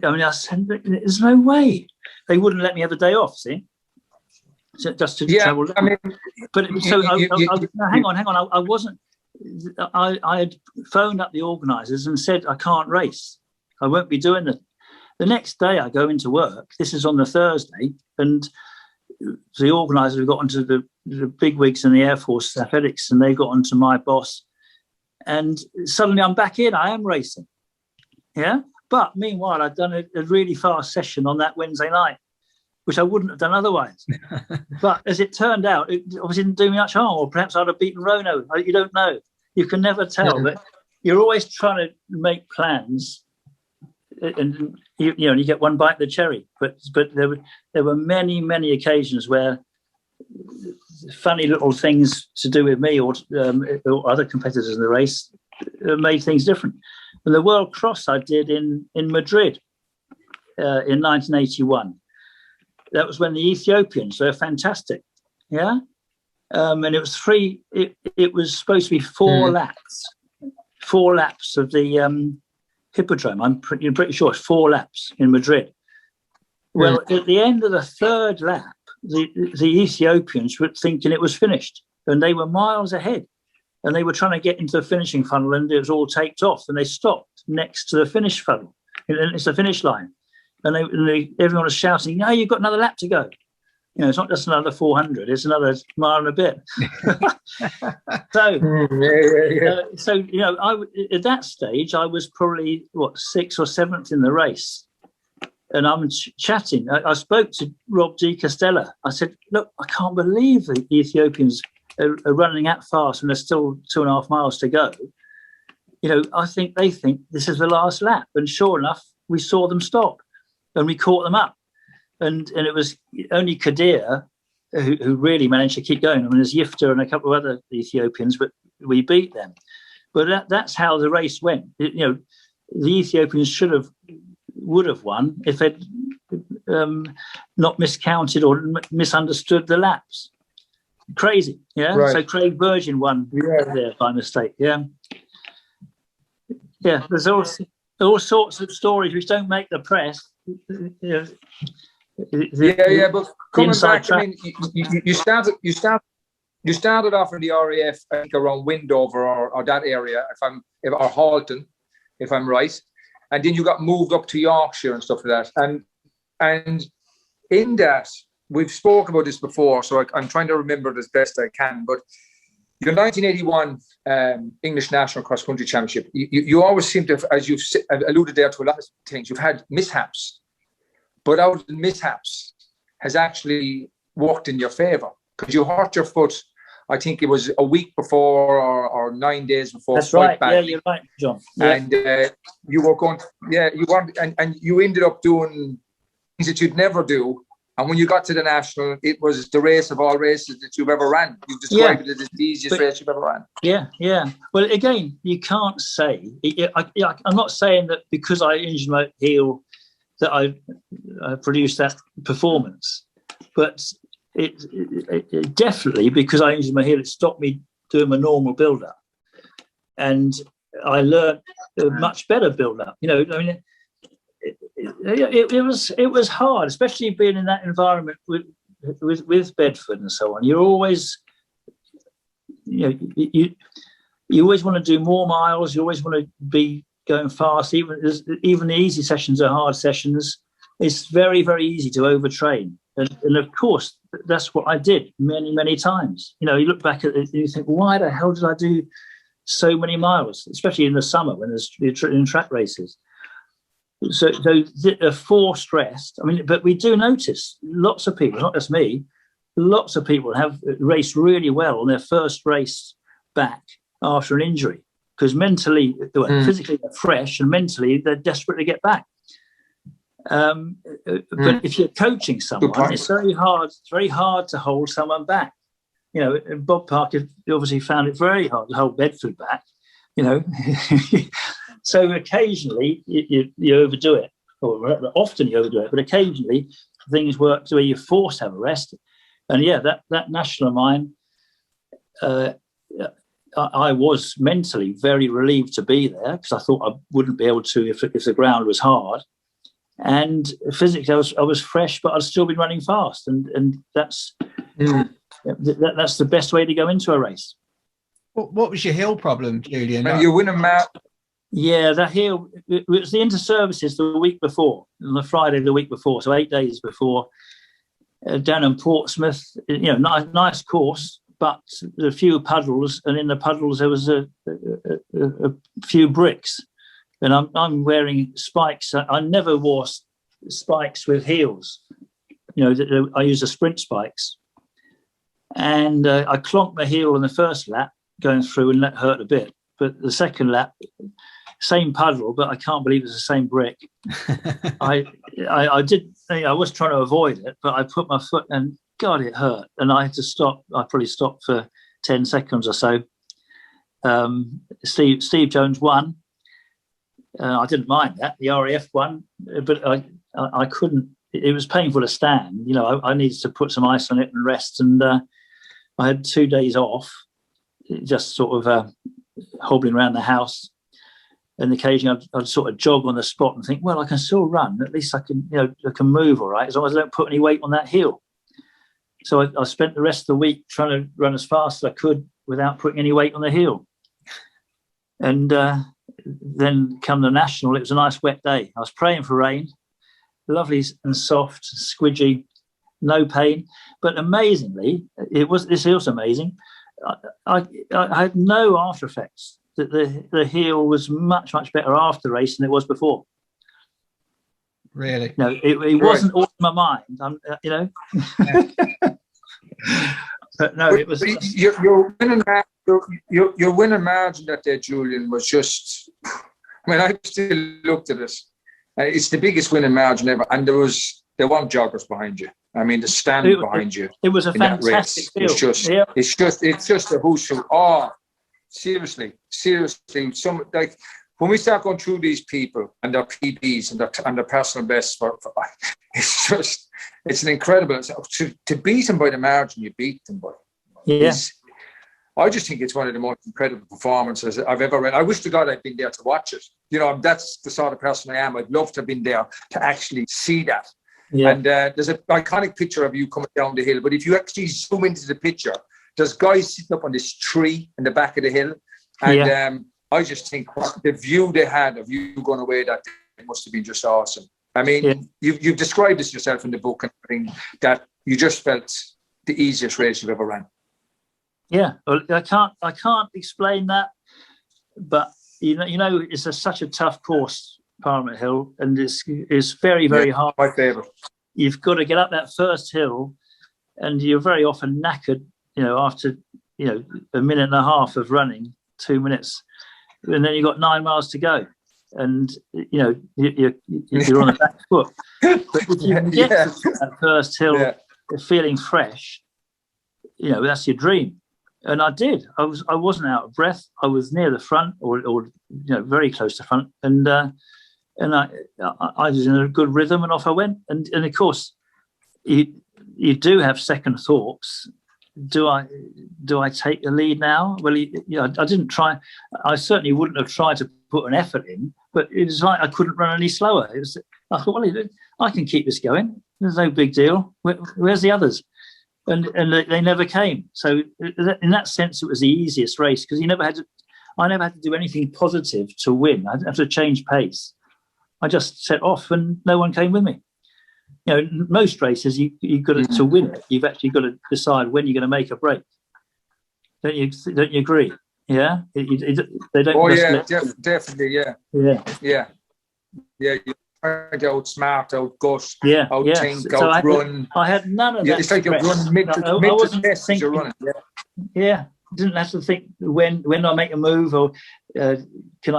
I mean, I said, there's no way. They wouldn't let me have the day off, see? So just to travel. I mean, but hang on. I wasn't. I had phoned up the organisers and said I can't race. I won't be doing it. The next day I go into work. This is on the Thursday, and the organisers got onto the big wigs in the Air Force athletics, and they got onto my boss. And suddenly I'm back in. I am racing. Yeah. But meanwhile, I'd done a really fast session on that Wednesday night, which I wouldn't have done otherwise. But as it turned out, it obviously didn't do me much harm, or perhaps I'd have beaten Rono. You don't know. You can never tell. But you're always trying to make plans, and you get one bite of the cherry. But there were many occasions where funny little things to do with me or other competitors in the race made things different. And the World Cross I did in Madrid in 1981. That was when the Ethiopians were fantastic, yeah. And it was three. It was supposed to be 4 laps of the hippodrome. I'm pretty sure it's 4 laps in Madrid. Well, at the end of the 3rd lap, the Ethiopians were thinking it was finished, and they were miles ahead. And they were trying to get into the finishing funnel, and it was all taped off. And they stopped next to the finish funnel. It's the finish line. And everyone was shouting, "No, you've got another lap to go. It's not just another 400; it's another mile and a bit." So at that stage, I was probably 6th or 7th in the race, and I'm chatting. I spoke to Rob Di Castella. I said, "Look, I can't believe the Ethiopians are running that fast, and there's still 2.5 miles to go. I think they think this is the last lap." And sure enough, we saw them stop, and we caught them up. And it was only Kadir who really managed to keep going. I mean, there's Yifta and a couple of other Ethiopians, but we beat them. But that's how the race went. The Ethiopians would have won if they'd not miscounted or misunderstood the laps. Crazy, yeah. Right. So Craig Virgin won there by mistake, yeah. Yeah, there's all sorts of stories which don't make the press. But coming back, I mean, you started off in the RAF, I think, around Windover or that area, or Halton, if I'm right, and then you got moved up to Yorkshire and stuff like that, and in that. We've spoken about this before, so I'm trying to remember it as best I can. But your 1981 English National Cross Country Championship, you always seem to have, as you've alluded there to a lot of things, you've had mishaps. But out of the mishaps has actually worked in your favour, because you hurt your foot, I think it was a week before or 9 days before. That's right. Badly. Yeah, you're right, John. Yeah. And you were going, you weren't, and you ended up doing things that you'd never do. And when you got to the national, it was the race of all races that you've ever ran. You've described it as the easiest race you've ever ran. Yeah. Well, again, you can't say. I'm not saying that because I injured my heel that I produced that performance, but it definitely, because I injured my heel, it stopped me doing my normal build-up, and I learned a much better build-up. You know, I mean. It was hard, especially being in that environment with Bedford and so on. You're always, you always want to do more miles. You always want to be going fast. Even the easy sessions are hard sessions. It's very, very easy to overtrain, and of course that's what I did many times. You know, you look back at it and you think, why the hell did I do so many miles, especially in the summer when there's in track races. So they're forced rest. I mean, but we do notice lots of people, not just me, lots of people have raced really well on their first race back after an injury, because mentally, physically they're fresh, and mentally they're desperate to get back. But if you're coaching someone, it's very hard. It's very hard to hold someone back. You know, Bob Parker obviously found it very hard to hold Bedford back. You know. So occasionally you overdo it, or often you overdo it, but occasionally things work to where you're forced to have a rest. And yeah, that national of mine, I was mentally very relieved to be there, because I thought I wouldn't be able to if the ground was hard. And physically I was fresh, but I'd still been running fast, and that's the best way to go into a race. What was your heel problem, Julian? And you win a map. Yeah, that heel, it was the inter-services the week before, on the Friday the week before, so 8 days before, down in Portsmouth. You know, nice course, but a few puddles, and in the puddles there was a few bricks. And I'm wearing spikes. I never wore spikes with heels. You know, I use the sprint spikes. And I clonked my heel on the first lap going through, and that hurt a bit. But the second lap, same puddle, but I can't believe it's the same brick. I was trying to avoid it, but I put my foot, and God, it hurt. And I had to stop. I probably stopped for 10 seconds or so. Steve Jones won. I didn't mind that. The RAF won, but I couldn't. It was painful to stand. You know, I needed to put some ice on it and rest. And I had 2 days off, just sort of hobbling around the house. And occasionally I'd sort of jog on the spot and think, well, I can still run. At least I can, I can move all right, as long as I don't put any weight on that heel. So I spent the rest of the week trying to run as fast as I could without putting any weight on the heel. And then come the national, it was a nice wet day. I was praying for rain, lovely and soft, squidgy, no pain. But amazingly, this is amazing. I had no after effects. The heel was much better after the race than it was before. Really? No, it wasn't all in my mind. Yeah. But no, it was. Your winning margin that day, Julian, was just. I mean, I still looked at it. It's the biggest winning margin ever, and there weren't joggers behind you. I mean, the stand behind you. It was a fantastic field. It's just a who's who. Oh, seriously. Some when we start going through these people and their PBs and their personal bests, it's an incredible. To beat them by the margin you beat them by. Yes. I just think it's one of the most incredible performances I've ever read. I wish to God I'd been there to watch it. That's the sort of person I am. I'd love to have been there to actually see that. Yeah. And there's an iconic picture of you coming down the hill. But if you actually zoom into the picture, there's guys sitting up on this tree in the back of the hill. And I just think the view they had of you going away that day must have been just awesome. I mean, you've described this yourself in the book and everything, that you just felt the easiest race you've ever ran. Yeah, well, I can't explain that, but you know, it's such a tough course, Parliament Hill, and it's very hard. My favourite. You've got to get up that first hill, and you're very often knackered. After a minute and a half of running, 2 minutes, and then you've got 9 miles to go. and you're on the back foot. But if you can get to that first hill feeling fresh, that's your dream. And I did. I wasn't out of breath. I was near the front, or very close to front, and I was in a good rhythm, and off I went. And of course, you do have second thoughts. Do I take the lead now? Well, I didn't try. I certainly wouldn't have tried to put an effort in, but it was like I couldn't run any slower. I thought, well, I can keep this going. There's no big deal. Where's the others? And they never came. So in that sense, it was the easiest race because I never had to do anything positive to win. I didn't have to change pace. I just set off, and no one came with me. Most races, you've got to win it. You've actually got to decide when you're going to make a break. Don't you agree? Yeah. They don't. Oh yeah, definitely. Yeah. You try to outsmart, outgut, outthink, outrun. I had none of that. It's like you run mid to test as you're running. Yeah. Didn't have to think when I make a move, or should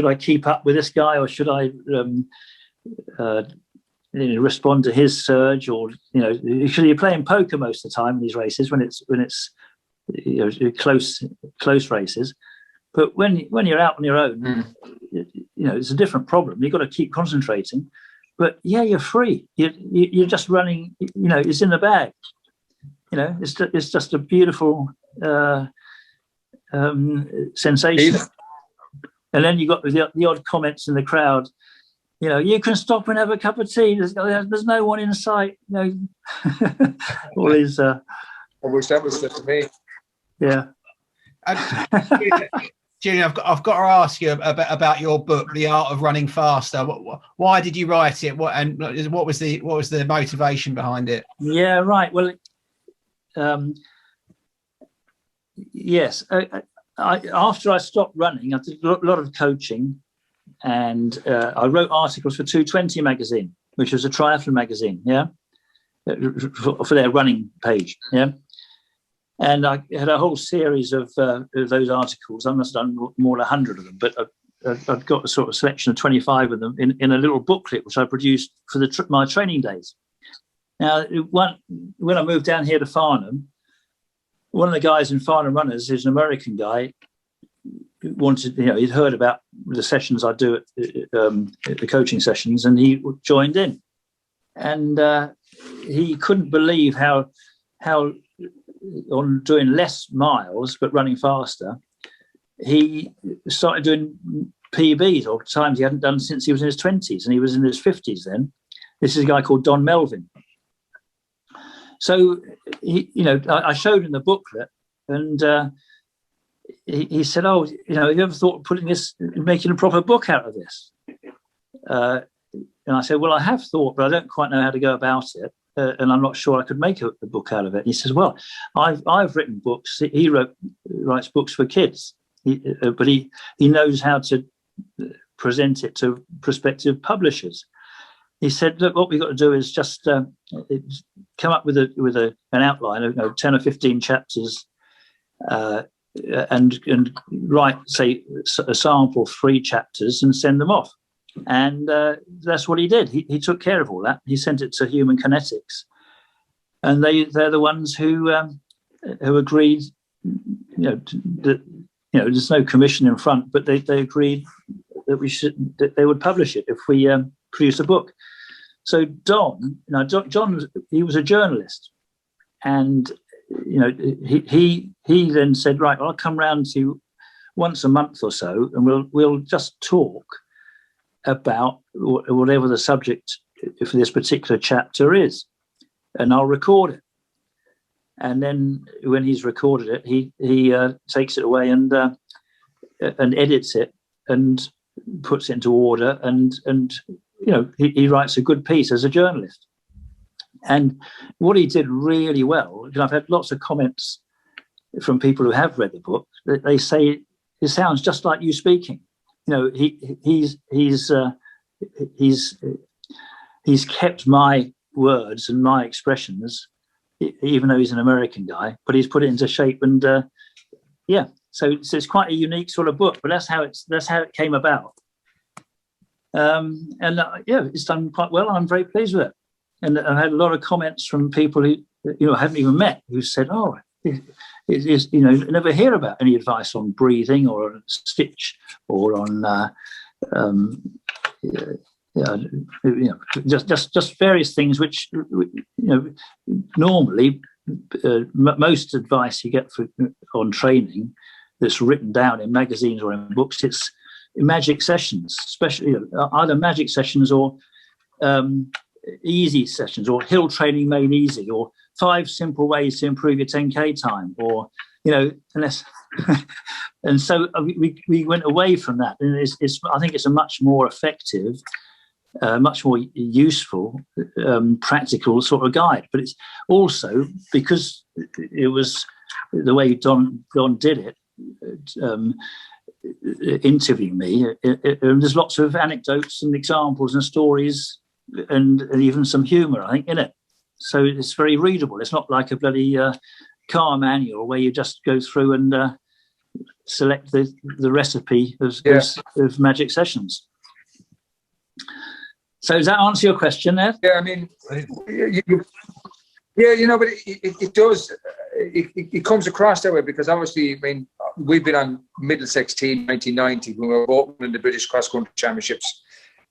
I keep up with this guy, or should I respond to his surge, or you're playing poker most of the time in these races when it's close races. But when you're out on your own, it's a different problem. You've got to keep concentrating. But you're free. You're just running. It's in the bag. It's just a beautiful sensation. And then you got the odd comments in the crowd. You can stop and have a cup of tea. There's no one in sight. All these. I wish that was to me. Yeah. Julian, I've got to ask you about your book, The Art of Running Faster. Why did you write it? What was the motivation behind it? Yeah, right. Well, yes. After I stopped running, I did a lot of coaching, and I wrote articles for 220 magazine, which was a triathlon magazine, for their running page, And I had a whole series of those articles. I must have done more than 100 of them, but I've got a sort of selection of 25 of them in a little booklet, which I produced for my training days. Now, when I moved down here to Farnham, one of the guys in Farnham Runners, who's an American guy, wanted, he'd heard about the sessions I do at the coaching sessions, and he joined in. And he couldn't believe how on doing less miles but running faster, he started doing PBs, or times he hadn't done since he was in his 20s, and he was in his 50s then. This is a guy called Don Melvin. So I showed him the booklet, and he said, "Oh, have you ever thought of making a proper book out of this?" And I said, "Well, I have thought, but I don't quite know how to go about it, and I'm not sure I could make a book out of it." And he says, "Well, I've written books. He writes books for kids, but he knows how to present it to prospective publishers." He said, "Look, what we've got to do is just come up with an outline of 10 or 15 chapters, and write, say, a sample 3 chapters and send them off." And that's what he did. He took care of all that. He sent it to Human Kinetics, and they're the ones who agreed. There's no commission in front, but they agreed that they would publish it if we produce a book. So John, he was a journalist, and he then said, "Right, I'll come round to you once a month or so, and we'll just talk about whatever the subject for this particular chapter is, and I'll record it." And then when he's recorded it, he takes it away and edits it and puts it into order, and he writes a good piece as a journalist. And what he did really well, I've had lots of comments from people who have read the book. They say it sounds just like you speaking. He's kept my words and my expressions, even though he's an American guy, but he's put it into shape. And So it's quite a unique sort of book, but that's how it came about. It's done quite well. I'm very pleased with it. And I had a lot of comments from people who I haven't even met, who said, "Oh, never hear about any advice on breathing or on stitch or on just various things which normally most advice you get on training that's written down in magazines or in books, it's magic sessions, especially either magic sessions or easy sessions, or hill training made easy, or 5 simple ways to improve your 10K time, or unless and so we went away from that, and I think it's a much more effective, much more useful, practical sort of guide. But it's also because it was the way Don did it, interviewing me, there's lots of anecdotes and examples and stories and even some humour, I think, in it. So it's very readable. It's not like a bloody car manual where you just go through and select the recipe of magic sessions. So does that answer your question, Ed? Yeah, I mean, but it does. It comes across that way because obviously, I mean, we've been on Middlesex team 1990 when we were both in the British Cross Country Championships,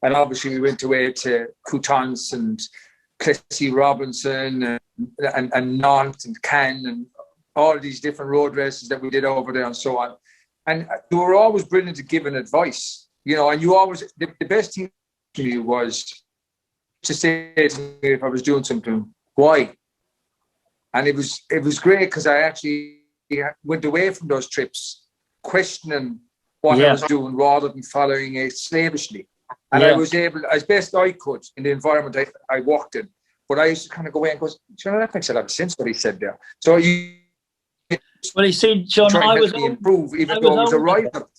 and obviously we went away to Coutances and Plessis Robinson and Nantes and Cannes and all these different road races that we did over there and so on. And you were always brilliant at giving advice, and you always, the best thing to you was to say to me if I was doing something, why? And it was great because I actually went away from those trips questioning what I was doing rather than following it slavishly. And I was able, as best I could, in the environment I walked in. But I used to kind of go away and go, that makes a lot of sense what he said there. So you see, John, I was improve, even though I was a rival.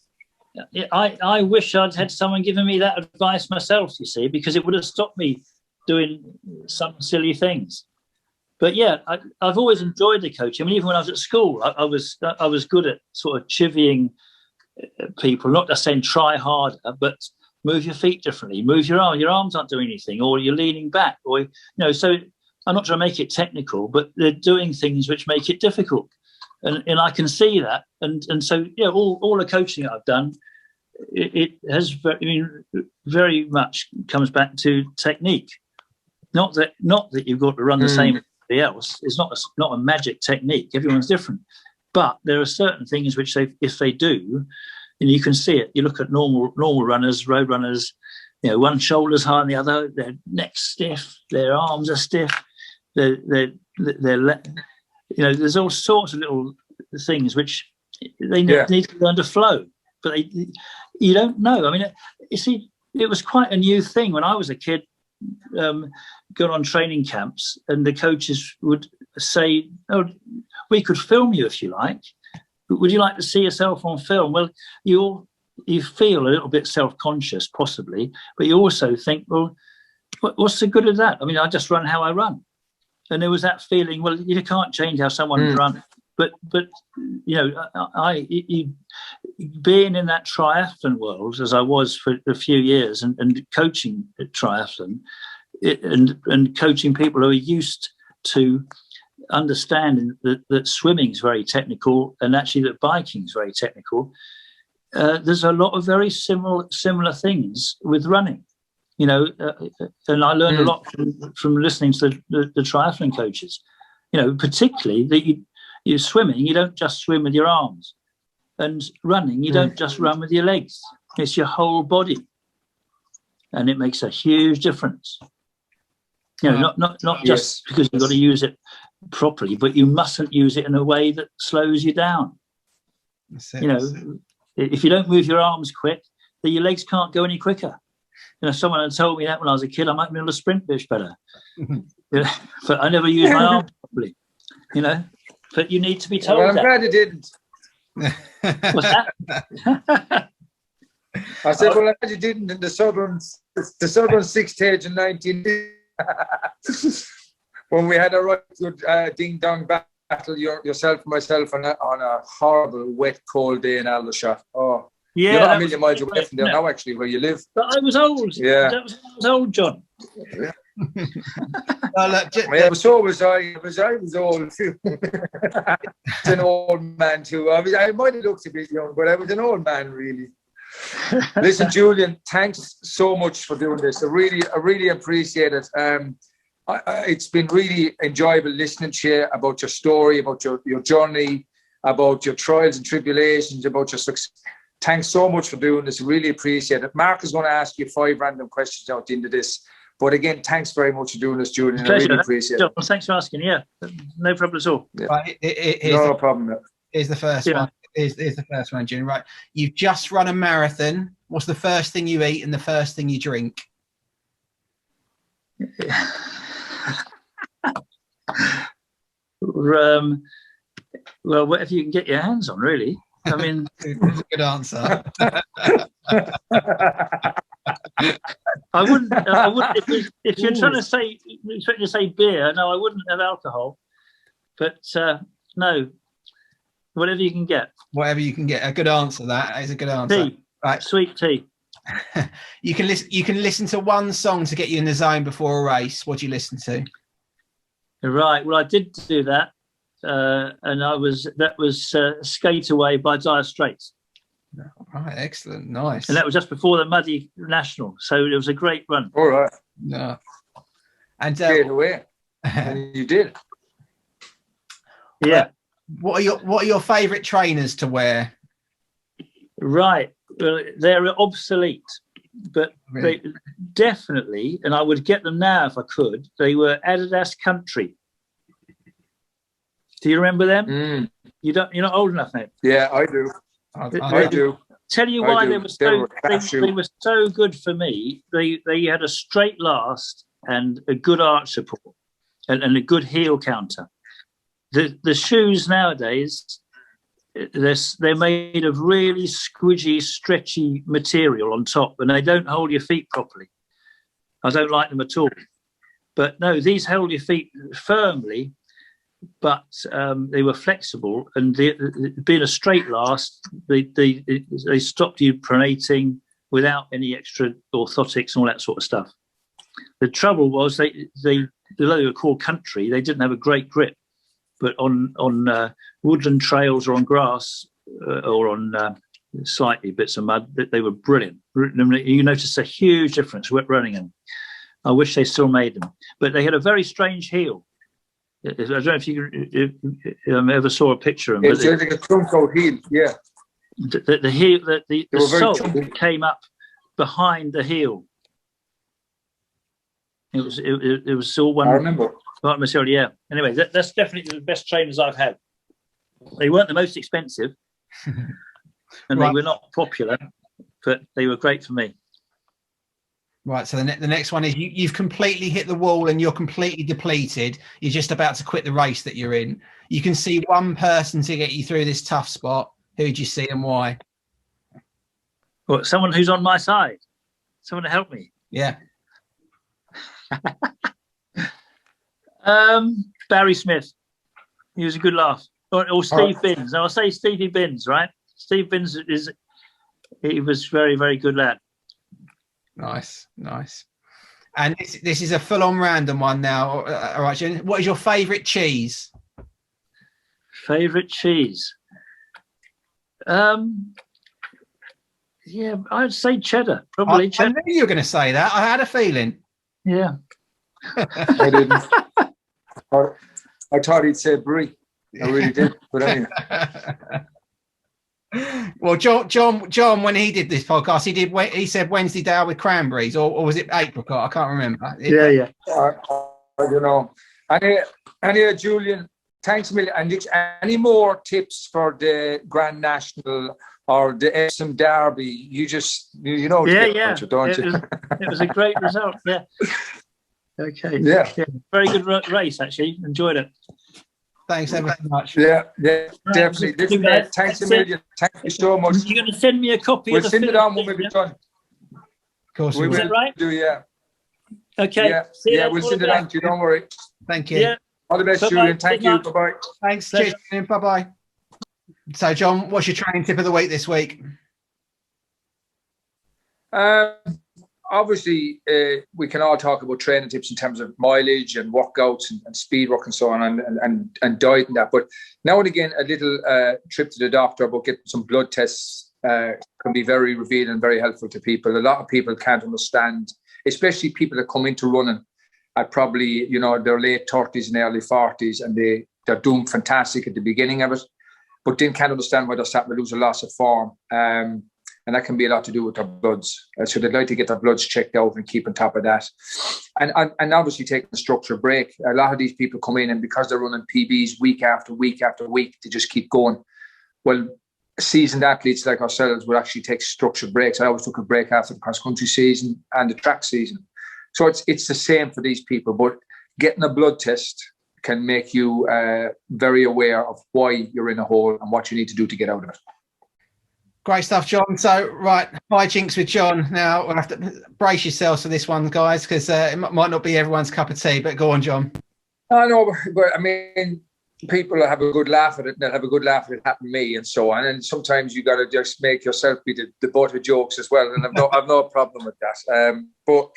I wish I'd had someone giving me that advice myself, you see, because it would have stopped me doing some silly things. But yeah, I've always enjoyed the coaching. I mean, even when I was at school, I was good at sort of chivying people, not just saying try harder, but move your feet differently, move your arm. Your arms aren't doing anything, or you're leaning back, or So I'm not trying to make it technical, but they're doing things which make it difficult, and I can see that. And so all the coaching that I've done, it has very much comes back to technique. Not that you've got to run the same as everybody else. It's not a magic technique. Everyone's different, but there are certain things which if they do, and you can see it. You look at normal runners, road runners. One shoulder's higher than the other. Their neck's stiff. Their arms are stiff. There's all sorts of little things which they need to learn to flow. But you don't know. I mean, you see, it was quite a new thing when I was a kid. Going on training camps, and the coaches would say, "Oh, we could film you if you like. Would you like to see yourself on film?" Well, you feel a little bit self-conscious, possibly, but you also think, "Well, what's the good of that? I mean, I just run how I run." And there was that feeling, well, you can't change how someone runs. But being in that triathlon world, as I was for a few years, and coaching at triathlon, and coaching people who are used to understanding that swimming is very technical, and actually that biking is very technical, there's a lot of very similar things with running. And I learned a lot from listening to the triathlon coaches. Particularly that you're swimming, you don't just swim with your arms, and running, you don't just run with your legs. It's your whole body, and it makes a huge difference. Not just because you've got to use it properly, but you mustn't use it in a way that slows you down. If you don't move your arms quick, then your legs can't go any quicker. Someone had told me that when I was a kid, I might be able to sprint much better. But I never used my arms properly. But you need to be told. Well, I'm that. glad you didn't. What's that? I said, well, I'm glad you didn't in the Southern Six Stage in 19. When we had a right good ding dong back battle yourself and myself on a horrible, wet, cold day in Aldershot. Oh, yeah, you're not a million miles away from there now, actually, where you live. But I was old. Yeah, I was old, John. Yeah. Well, look, Yeah, but so was I. I was old too. An old man too. I might have looked a bit young, but I was an old man, really. Listen, Julian, thanks so much for doing this. I really appreciate it. It's been really enjoyable listening to you about your story, about your journey, about your trials and tribulations, about your success. Thanks so much for doing this. Really appreciate it. Mark is going to ask you 5 random questions out into this. But again, thanks very much for doing this, Julian. I really appreciate it. Thanks for asking. Yeah, no problem at all. Yeah. Right, no problem. Here's the first one. Here's the first one, Julian. Right, you've just run a marathon. What's the first thing you eat and the first thing you drink? Well, whatever you can get your hands on, really. I mean, that's a good answer. I wouldn't. If you're trying to say, expecting to say beer, no, I wouldn't have alcohol. But no, whatever you can get. Whatever you can get. A good answer. That is a good answer. Tea, right. Sweet tea. You can listen to one song to get you in the zone before a race. What do you listen to? Right. Well, I did do that, and that was "Skate Away" by Dire Straits. Right, excellent, nice. And that was just before the muddy national, so it was a great run. All right. No. And Skate away. And you did. Yeah. What are your favourite trainers to wear? Right. Well, they're obsolete, but they definitely, and I would get them now if I could. They were Adidas Country. Do you remember them? Mm. You're not old enough, mate. Yeah, I do. I do. Tell you why they were so good for me. They had a straight last and a good arch support and a good heel counter. The shoes nowadays, they're made of really squidgy, stretchy material on top, and they don't hold your feet properly. I don't like them at all. But no, these held your feet firmly, but they were flexible, and being a straight last, they stopped you pronating without any extra orthotics and all that sort of stuff. The trouble was although they were called country, they didn't have a great grip. But on woodland trails or on grass or on slightly bits of mud, they were brilliant. You notice a huge difference running them. I wish they still made them, but they had a very strange heel. I don't know if you ever saw a picture of them. It's like a trunk out heel, yeah. The heel, the sole came up behind the heel. It was all one. I remember. Right, myself, yeah. Anyway, that's definitely the best trainers I've had. They weren't the most expensive, and they were not popular, but they were great for me. Right, so the next one is you've completely hit the wall and you're completely depleted. You're just about to quit the race that you're in. You can see one person to get you through this tough spot. Who do you see and why? Well, someone who's on my side. Someone to help me. Yeah. Barry Smith. He was a good laugh. Or Steve Binns. Now I'll say Stevie Binns, right? Steve Binns he was very, very good lad. Nice. And this is a full-on random one now. All right, Jen, what is your favourite cheese? Favourite cheese? Yeah, I'd say cheddar. Probably cheddar. I knew you were going to say that. I had a feeling. Yeah. I didn't. I thought he'd say brie. I really did. But anyway. Well, John, when he did this podcast, he said Wednesday day with cranberries, or was it apricot? I can't remember. Yeah. I don't know. Anyway, Julian, thanks a million. And any more tips for the Grand National or the Epsom Derby? You know. Yeah. Don't you? It was a great result. Yeah. Okay. Yeah. Very good race, actually. Enjoyed it. Thanks ever so much. Yeah, definitely. Listen, thanks a million. Thank you so much. You're going to send me a copy we'll of the send film, it on when we've done. Of course we will. Is that right? Do, yeah. Okay. Yeah, we'll send it on to you. Don't worry. Thank you. Yeah. All the best, Julian. Thank you. Bye-bye. Thanks. Cheers. Bye-bye. So, John, what's your training tip of the week this week? Obviously, we can all talk about training tips in terms of mileage and workouts and speed work and so on and diet and that. But now and again, a little trip to the doctor about getting some blood tests can be very revealing and very helpful to people. A lot of people can't understand, especially people that come into running at probably, their late 30s and early 40s, and they're doing fantastic at the beginning of it, but then can't understand why they're starting to lose a loss of form. And that can be a lot to do with their bloods. So they'd like to get their bloods checked out and keep on top of that. And obviously taking a structured break. A lot of these people come in, and because they're running PBs week after week after week, they just keep going. Well, seasoned athletes like ourselves would actually take structured breaks. I always took a break after the cross-country season and the track season. So it's the same for these people. But getting a blood test can make you very aware of why you're in a hole and what you need to do to get out of it. Great stuff, John. So, right, hi, Jinx with John. Now, we'll have to brace yourselves for this one, guys, because it might not be everyone's cup of tea, but go on, John. I know, but I mean, people have a good laugh at it, and they'll have a good laugh at it happened to me and so on. And sometimes you got to just make yourself be the butt of jokes as well. And I've no problem with that. But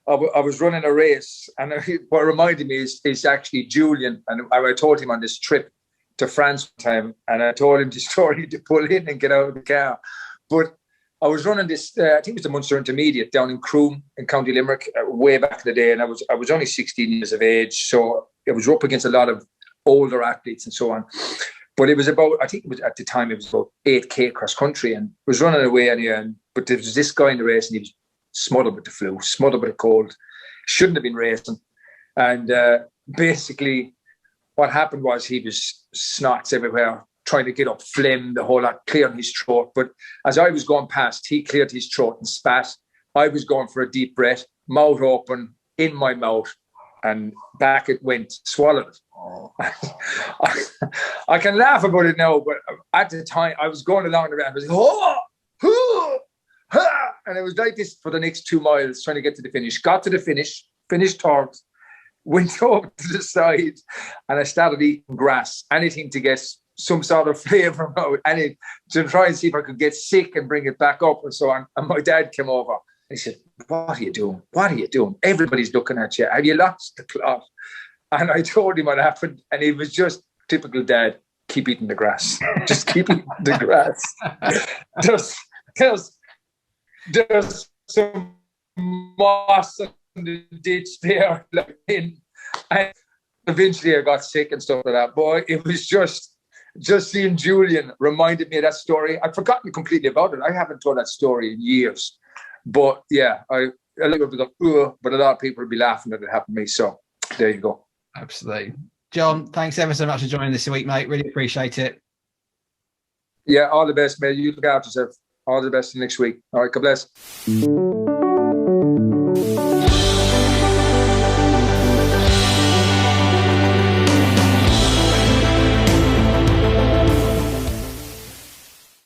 I was running a race, and what reminded me is actually Julian. And I told him on this trip to France one time, and I told him the story to pull in and get out of the car. But I was running this, I think it was the Munster Intermediate down in Croom in County Limerick way back in the day, and I was only 16 years of age, so I was up against a lot of older athletes and so on. But it was about, I think it was at the time, it was about 8K cross country, and I was running away anyway. But there was this guy in the race, and he was smothered with the flu, smothered with the cold, shouldn't have been racing. And basically, what happened was he was snots everywhere, trying to get up phlegm, the whole lot, clearing his throat. But as I was going past, he cleared his throat and spat. I was going for a deep breath, mouth open, in my mouth, and back it went, swallowed it. I can laugh about it now, but at the time, I was going along the round. I was like, and it was like this for the next 2 miles, trying to get to the finish. Got to the finish, finished third, went over to the side, and I started eating grass, anything to get some sort of flavour out, and to try and see if I could get sick and bring it back up and so on. And my dad came over and he said, "What are you doing? What are you doing? Everybody's looking at you. Have you lost the plot?" And I told him what happened, and he was just typical dad. Keep eating the grass. Just keep eating the grass. There's some moss in the ditch there, and eventually I got sick and stuff like that. Boy, it was just seeing Julian reminded me of that story. I'd forgotten completely about it. I haven't told that story in years. But yeah, a little bit of, but a lot of people would be laughing that it happened to me. So there you go. Absolutely. John, thanks ever so much for joining this week, mate. Really appreciate it. Yeah, all the best, mate. You look after yourself. All the best next week. All right, God bless.